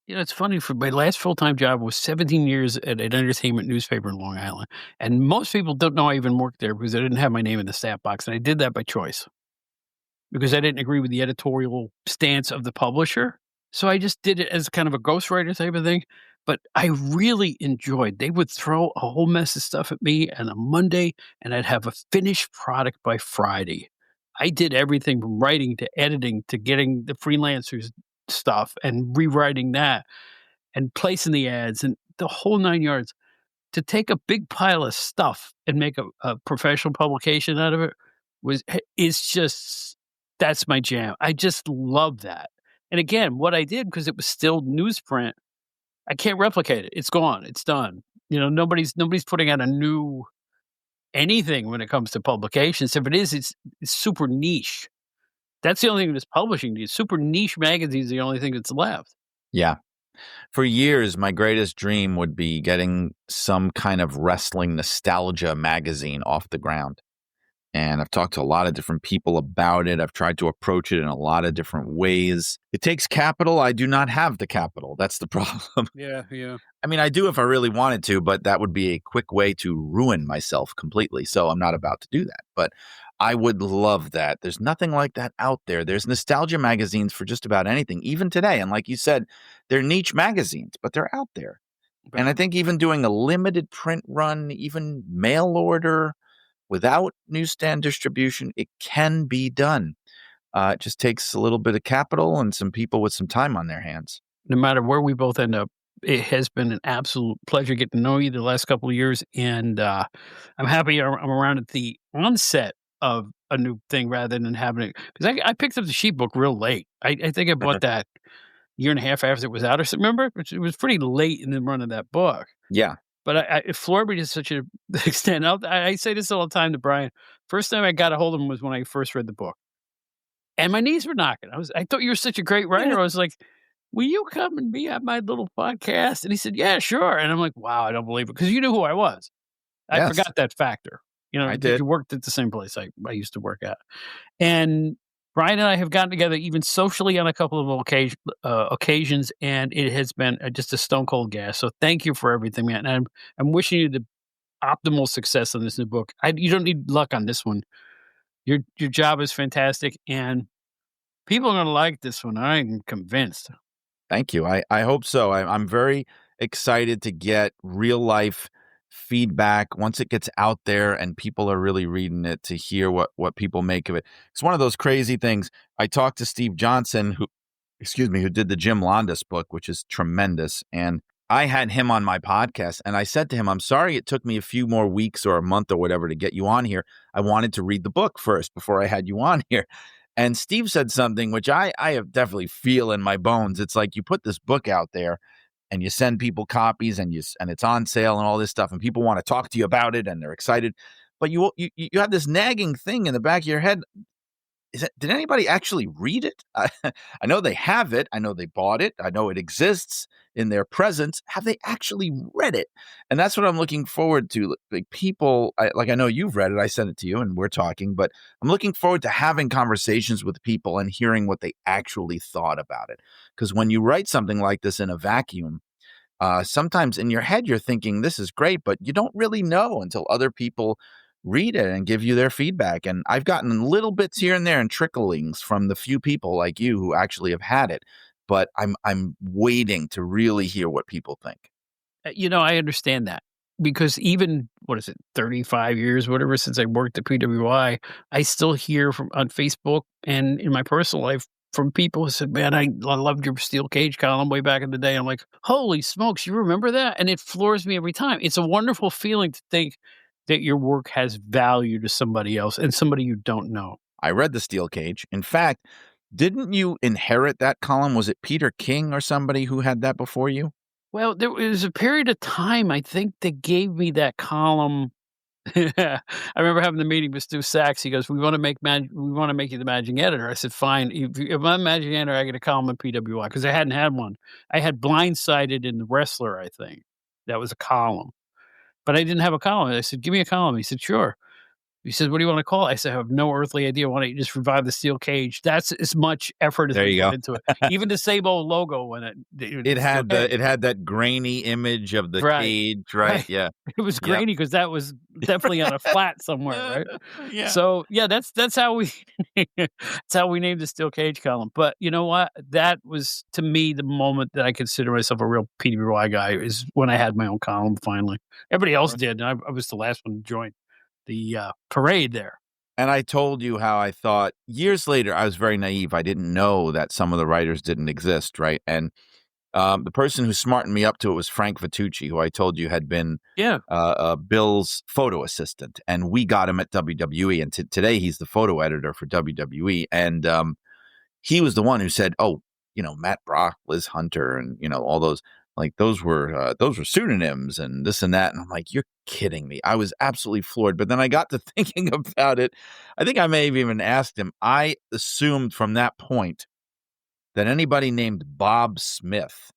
You know, it's funny, for my last full-time job was 17 years at an entertainment newspaper in Long Island, and most people don't know I even worked there because I didn't have my name in the stat box, and I did that by choice because I didn't agree with the editorial stance of the publisher. So I just did it as kind of a ghostwriter type of thing. But I really enjoyed. They would throw a whole mess of stuff at me on a Monday, and I'd have a finished product by Friday. I did everything from writing to editing to getting the freelancers stuff and rewriting that and placing the ads and the whole 9 yards. To take a big pile of stuff and make a professional publication out of it is just that's my jam. I just love that. And again, what I did, because it was still newsprint, I can't replicate it. It's gone. It's done. You know, nobody's putting out a new anything when it comes to publications. If it is, it's super niche. That's the only thing that's publishing these super niche magazines. The only thing that's left. Yeah. For years, my greatest dream would be getting some kind of wrestling nostalgia magazine off the ground. And I've talked to a lot of different people about it. I've tried to approach it in a lot of different ways. It takes capital. I do not have the capital. That's the problem. Yeah, yeah. I mean, I do if I really wanted to, but that would be a quick way to ruin myself completely. So I'm not about to do that. But I would love that. There's nothing like that out there. There's nostalgia magazines for just about anything, even today. And like you said, they're niche magazines, but they're out there. And I Right. think even doing a limited print run, even mail order without newsstand distribution, it can be done. It just takes a little bit of capital and some people with some time on their hands. No matter where we both end up, it has been an absolute pleasure getting to know you the last couple of years, and, I'm happy I'm around at the onset of a new thing rather than having it 'cause I picked up the Sheep book real late. I think I bought that year and a half after it was out or so remember? Which it was pretty late in the run of that book, Yeah. but it floored me to such a extent. I say this all the time to Brian. First time I got a hold of him was when I first read the book. And my knees were knocking. I thought you were such a great writer. I was like, "Will you come and be on my little podcast?" And he said, "Yeah, sure." And I'm like, "Wow, I don't believe it," because you knew who I was. I Yes, forgot that factor, I because did. you worked at the same place I used to work at. And Brian and I have gotten together even socially on a couple of occasions, and it has been, just a stone cold gas. So thank you for everything, man, and I'm wishing you the optimal success on this new book. You don't need luck on this one. Your job is fantastic, and people are gonna like this one, I'm convinced. Thank you. I hope so. I'm very excited to get real life feedback once it gets out there and people are really reading it to hear what people make of it. It's one of those crazy things. I talked to Steve Johnson, who did the Jim Londas book, which is tremendous. And I had him on my podcast and I said to him, I'm sorry it took me a few more weeks or a month or whatever to get you on here. I wanted to read the book first before I had you on here. And Steve said something which I have definitely feel in my bones. It's like you put this book out there and you send people copies and it's on sale and all this stuff and people want to talk to you about it and they're excited. But you have this nagging thing in the back of your head. Did anybody actually read it? I know they have it. I know they bought it. I know it exists in their presence. Have they actually read it? And that's what I'm looking forward to. Like people, I know you've read it. I sent it to you, and we're talking. But I'm looking forward to having conversations with people and hearing what they actually thought about it. Because when you write something like this in a vacuum, sometimes in your head you're thinking this is great, but you don't really know until other people read it and give you their feedback. And I've gotten little bits here and there and tricklings from the few people like you who actually have had it. But I'm waiting to really hear what people think. I understand that because even what is it, 35 years, whatever, since I worked at PWI, I still hear from on Facebook and in my personal life from people who said, "Man, I loved your steel cage column way back in the day." I'm like, "Holy smokes, you remember that?" And it floors me every time. It's a wonderful feeling to think that your work has value to somebody else and somebody you don't know. I read the Steel Cage. In fact, didn't you inherit that column? Was it Peter King or somebody who had that before you? Well, there was a period of time, I think, that gave me that column. I remember having the meeting with Stu Sachs. He goes, we wanna make you the managing editor." I said, "Fine. If I'm managing editor, I get a column in PWI because I hadn't had one. I had Blindsided in The Wrestler, I think. That was a column, but I didn't have a column. I said, "Give me a column." He said, "Sure." He said, "What do you wanna call it?" I said, "I have no earthly idea. Why don't you just revive the steel cage?" That's as much effort as There we you put go. into it. Even the same old logo when It the steel had cage. that grainy image of the Right. cage, right? Right. Yeah. It was Yep. grainy because that was definitely on a flat somewhere, right? Yeah. So, yeah, that's how we that's how we named the steel cage column, but you know what? That was, to me, the moment that I consider myself a real PWI guy is when I had my own column finally. Everybody else did, and I was the last one to join the, parade there. And I told you how I thought years later, I was very naive. I didn't know that some of the writers didn't exist, right? And the person who smartened me up to it was Frank Vitucci, who I told you had been Yeah. Bill's photo assistant. And we got him at WWE. And today he's the photo editor for WWE. And he was the one who said, "Oh, Matt Brock, Liz Hunter, and all those like those were pseudonyms and this and that." And I'm like, "You're kidding me!" I was absolutely floored. But then I got to thinking about it. I think I may have even asked him. I assumed from that point that anybody named Bob Smith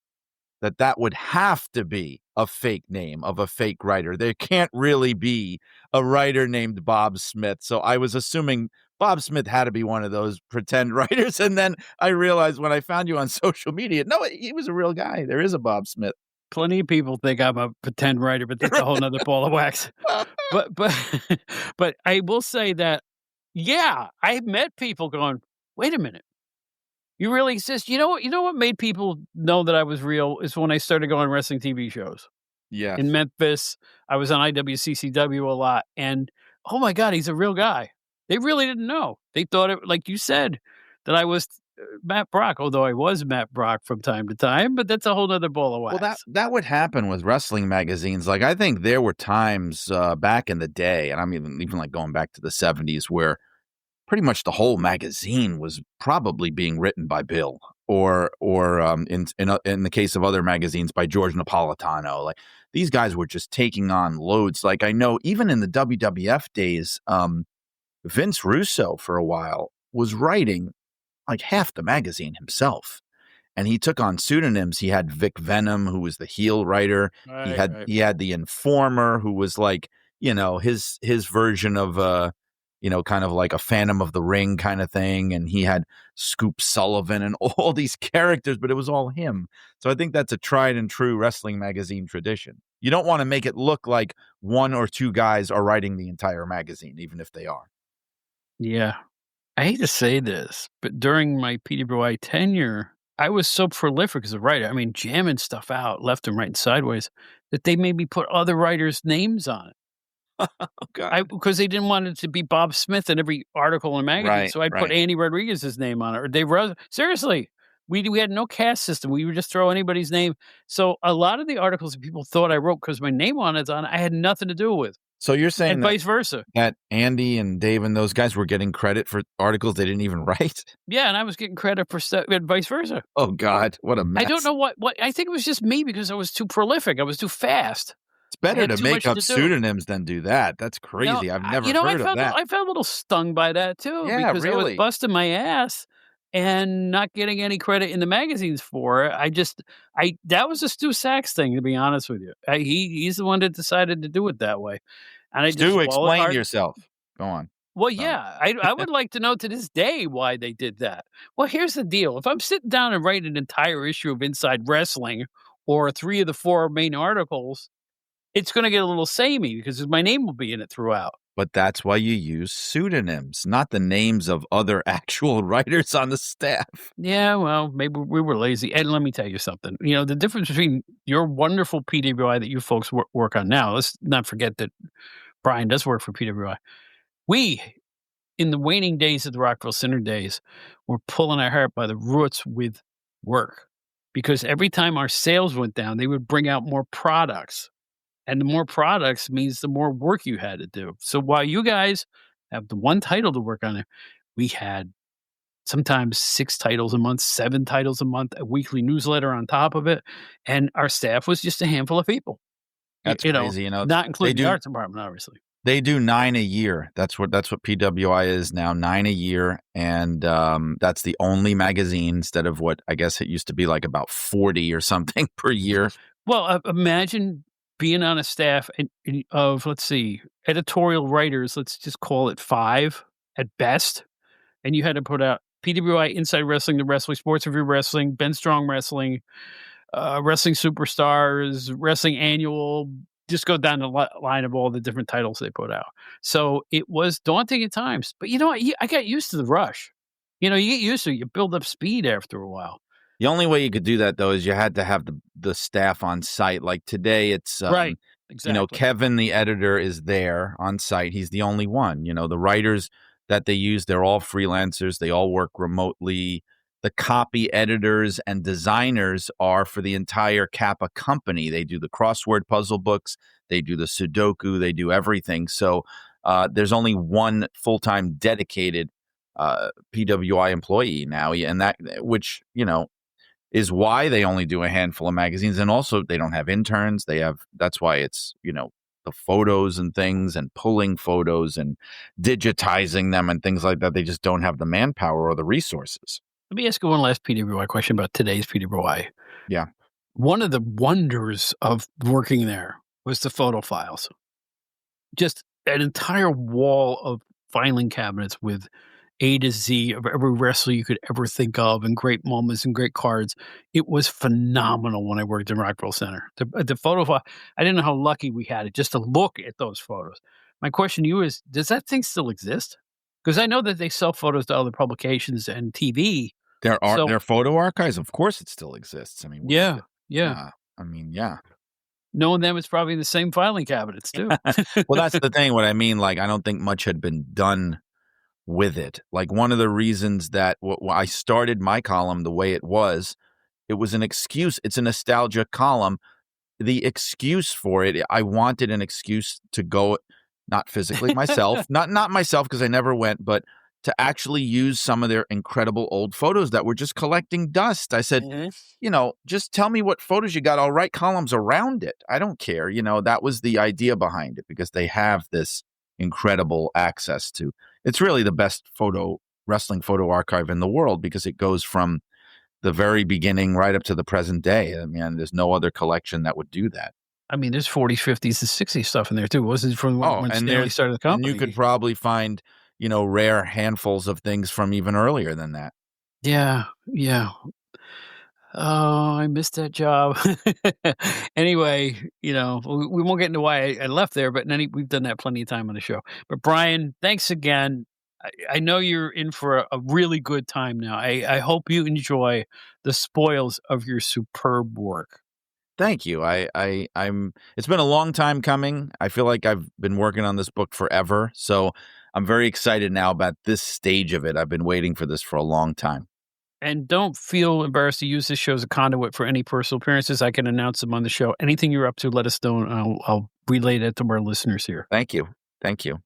that would have to be a fake name of a fake writer. There can't really be a writer named Bob Smith. So I was assuming Bob Smith had to be one of those pretend writers. And then I realized when I found you on social media, no, he was a real guy. There is a Bob Smith. Plenty of people think I'm a pretend writer, but that's a whole nother ball of wax. But but I will say that, yeah, I've met people going, "Wait a minute. You really exist?" You know what made people know that I was real is when I started going wrestling TV shows. In Yes. Memphis, I was on IWCCW a lot, and, oh my god, he's a real guy. They really didn't know. They thought it like you said, that I was, Matt Brock, although I was Matt Brock from time to time, but that's a whole nother ball of Well, wax. that would happen with wrestling magazines. Like, I think there were times back in the day, and I'm even like going back to the 70s, where pretty much the whole magazine was probably being written by Bill, or in the case of other magazines by George Napolitano. Like, these guys were just taking on loads. Like, I know even in the WWF days, Vince Russo for a while was writing like half the magazine himself, and he took on pseudonyms. He had Vic Venom, who was the heel writer. Right. He had the Informer, who was like, his version of kind of like a Phantom of the Ring kind of thing. And he had Scoop Sullivan and all these characters, but it was all him. So I think that's a tried and true wrestling magazine tradition. You don't want to make it look like one or two guys are writing the entire magazine, even if they are. Yeah. I hate to say this, but during my PWI tenure, I was so prolific as a writer. I mean, jamming stuff out left and right and sideways that they made me put other writers' names on it. Oh God. Because they didn't want it to be Bob Smith in every article in a magazine, Right, so I'd put right. Andy Rodriguez's name on it or Dave Rose. Seriously, we had no caste system. We would just throw anybody's name. So a lot of the articles that people thought I wrote because my name on it's on, I had nothing to do with, So you're saying and that vice versa. Andy and Dave and those guys were getting credit for articles they didn't even write? Yeah, and I was getting credit for stuff, and vice versa. Oh God, what a mess. I don't know what I think it was just me because I was too prolific. I was too fast. It's better had to too make much up to do. pseudonyms than do that. That's crazy. I've never heard of that. I felt a little stung by that too Yeah, because I was really. busting my ass and not getting any credit in the magazines for it. That was a Stu Sachs thing, to be honest with you. He's the one that decided to do it that way, and I just Stu, swallowed explain hard. yourself. Go on. Well, Sorry. yeah, I would like to know to this day why they did that. Well, here's the deal. If I'm sitting down and writing an entire issue of Inside Wrestling or 3 of the 4 main articles, it's gonna get a little samey because my name will be in it throughout. But that's why you use pseudonyms, not the names of other actual writers on the staff. Yeah, well, maybe we were lazy. And let me tell you something. You know, the difference between your wonderful PWI that you folks work on now, let's not forget that Brian does work for PWI. We, in the waning days of the Rockville Center days, were pulling our hair by the roots with work because every time our sales went down, they would bring out more products. And the more products means the more work you had to do. So while you guys have the one title to work on, we had sometimes 6 titles a month, 7 titles a month, a weekly newsletter on top of it, and our staff was just a handful of people. That's You know, crazy. not They including the do art department, obviously. they do 9 a year. That's what PWI is now, 9 a year, and that's the only magazine instead of what I guess it used to be like about 40 or something per year. Well, imagine being on a staff of, let's see, editorial writers, let's just call it 5 at best, and you had to put out PWI Inside Wrestling, The Wrestling, Sports Review Wrestling, Ben Strong Wrestling, Wrestling Superstars, Wrestling Annual, just go down the line of all the different titles they put out. So it was daunting at times, but you know what? I got used to the rush. You know, you get used to it. You build up speed after a while. The only way you could do that though is you had to have the staff on site. Like today, it's Right. Exactly. Kevin, the editor, is there on site. He's the only one. The writers that they use, they're all freelancers. They all work remotely. The copy editors and designers are for the entire Kappa company. They do the crossword puzzle books. They do the Sudoku. They do everything. So there's only one full-time dedicated PWI employee now, and that which is why they only do a handful of magazines. And also they don't have interns. That's why it's, the photos and things and pulling photos and digitizing them and things like that. They just don't have the manpower or the resources. Let me ask you one last PWI question about today's PWI. Yeah. One of the wonders of working there was the photo files. Just an entire wall of filing cabinets with A to Z of every wrestler you could ever think of and great moments and great cards. It was phenomenal when I worked in Rockville Center. The photo file, I didn't know how lucky we had it just to look at those photos. My question to you is, does that thing still exist? Because I know that they sell photos to other publications and TV. There are photo archives. Of course, it still exists. I mean, Yeah, yeah. yeah. I mean, yeah. Knowing them, it's probably in the same filing cabinets too. Well, that's the thing. What I mean, like, I don't think much had been done with it. Like, one of the reasons that I started my column the way it was an excuse. It's a nostalgia column. The excuse for it, I wanted an excuse to go, not physically myself, not myself because I never went, but to actually use some of their incredible old photos that were just collecting dust. I said, just tell me what photos you got. I'll write columns around it. I don't care. That was the idea behind it, because they have this incredible access to. It's really the best wrestling photo archive in the world, because it goes from the very beginning right up to the present day. I mean, there's no other collection that would do that. I mean, there's 40s, 50s, and 60s stuff in there too. Wasn't it from when Stanley started the company? And you could probably find, rare handfuls of things from even earlier than that. Yeah, yeah. Oh, I missed that job. Anyway, we won't get into why I left there, but we've done that plenty of time on the show. But Brian, thanks again. I know you're in for a really good time now. I hope you enjoy the spoils of your superb work. Thank you. I'm it's been a long time coming. I feel like I've been working on this book forever. So I'm very excited now about this stage of it. I've been waiting for this for a long time. And don't feel embarrassed to use this show as a conduit for any personal appearances. I can announce them on the show. Anything you're up to, let us know, and I'll relay that to our listeners here. Thank you. Thank you.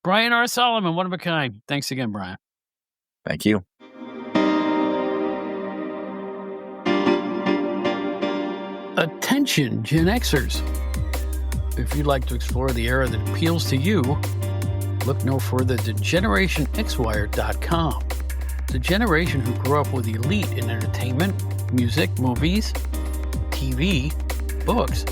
Brian R. Solomon, one of a kind. Thanks again, Brian. Thank you. Attention, Gen Xers. If you'd like to explore the era that appeals to you, look no further than GenerationXWire.com. The generation who grew up with elite in entertainment, music, movies, TV, books,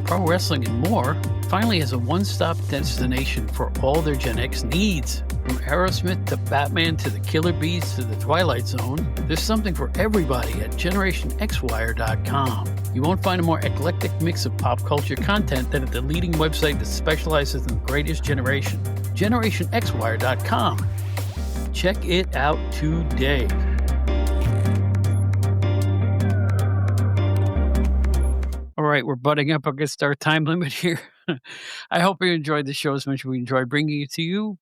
pro wrestling, and more finally has a one-stop destination for all their Gen X needs. From Aerosmith to Batman to the Killer Bees to the Twilight Zone, there's something for everybody at GenerationXWire.com. You won't find a more eclectic mix of pop culture content than at the leading website that specializes in the greatest generation, GenerationXWire.com. Check it out today. All right, we're butting up against our time limit here. I hope you enjoyed the show as much as we enjoyed bringing it to you.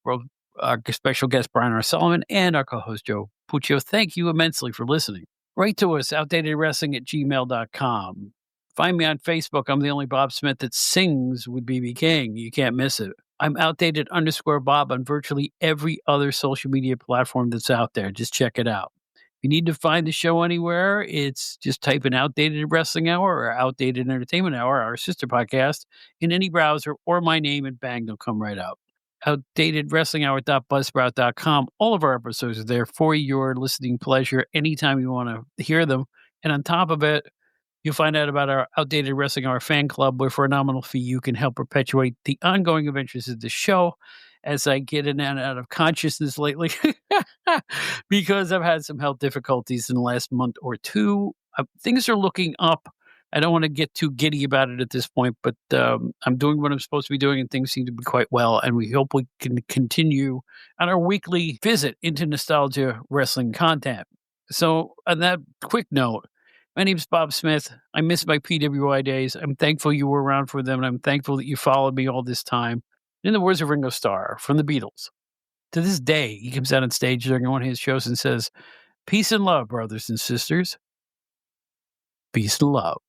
Our special guest, Brian R. Solomon, and our co-host, Joe Puccio. Thank you immensely for listening. Write to us, outdatedwrestling@gmail.com. Find me on Facebook. I'm the only Bob Smith that sings with BB King. You can't miss it. I'm outdated_Bob on virtually every other social media platform that's out there. Just check it out. If you need to find the show anywhere, it's just type in Outdated Wrestling Hour or Outdated Entertainment Hour, our sister podcast, in any browser, or my name, and bang, they'll come right out. OutdatedWrestlingHour.buzzsprout.com. All of our episodes are there for your listening pleasure anytime you want to hear them. And on top of it, you'll find out about our Outdated Wrestling Hour fan club, where for a nominal fee, you can help perpetuate the ongoing adventures of the show as I get in and out of consciousness lately because I've had some health difficulties in the last month or two. Things are looking up. I don't want to get too giddy about it at this point, but I'm doing what I'm supposed to be doing, and things seem to be quite well. And we hope we can continue on our weekly visit into nostalgia wrestling content. So on that quick note, my name's Bob Smith. I miss my PWI days. I'm thankful you were around for them, and I'm thankful that you followed me all this time. In the words of Ringo Starr from the Beatles, to this day, he comes out on stage during one of his shows and says, "Peace and love, brothers and sisters. Peace and love."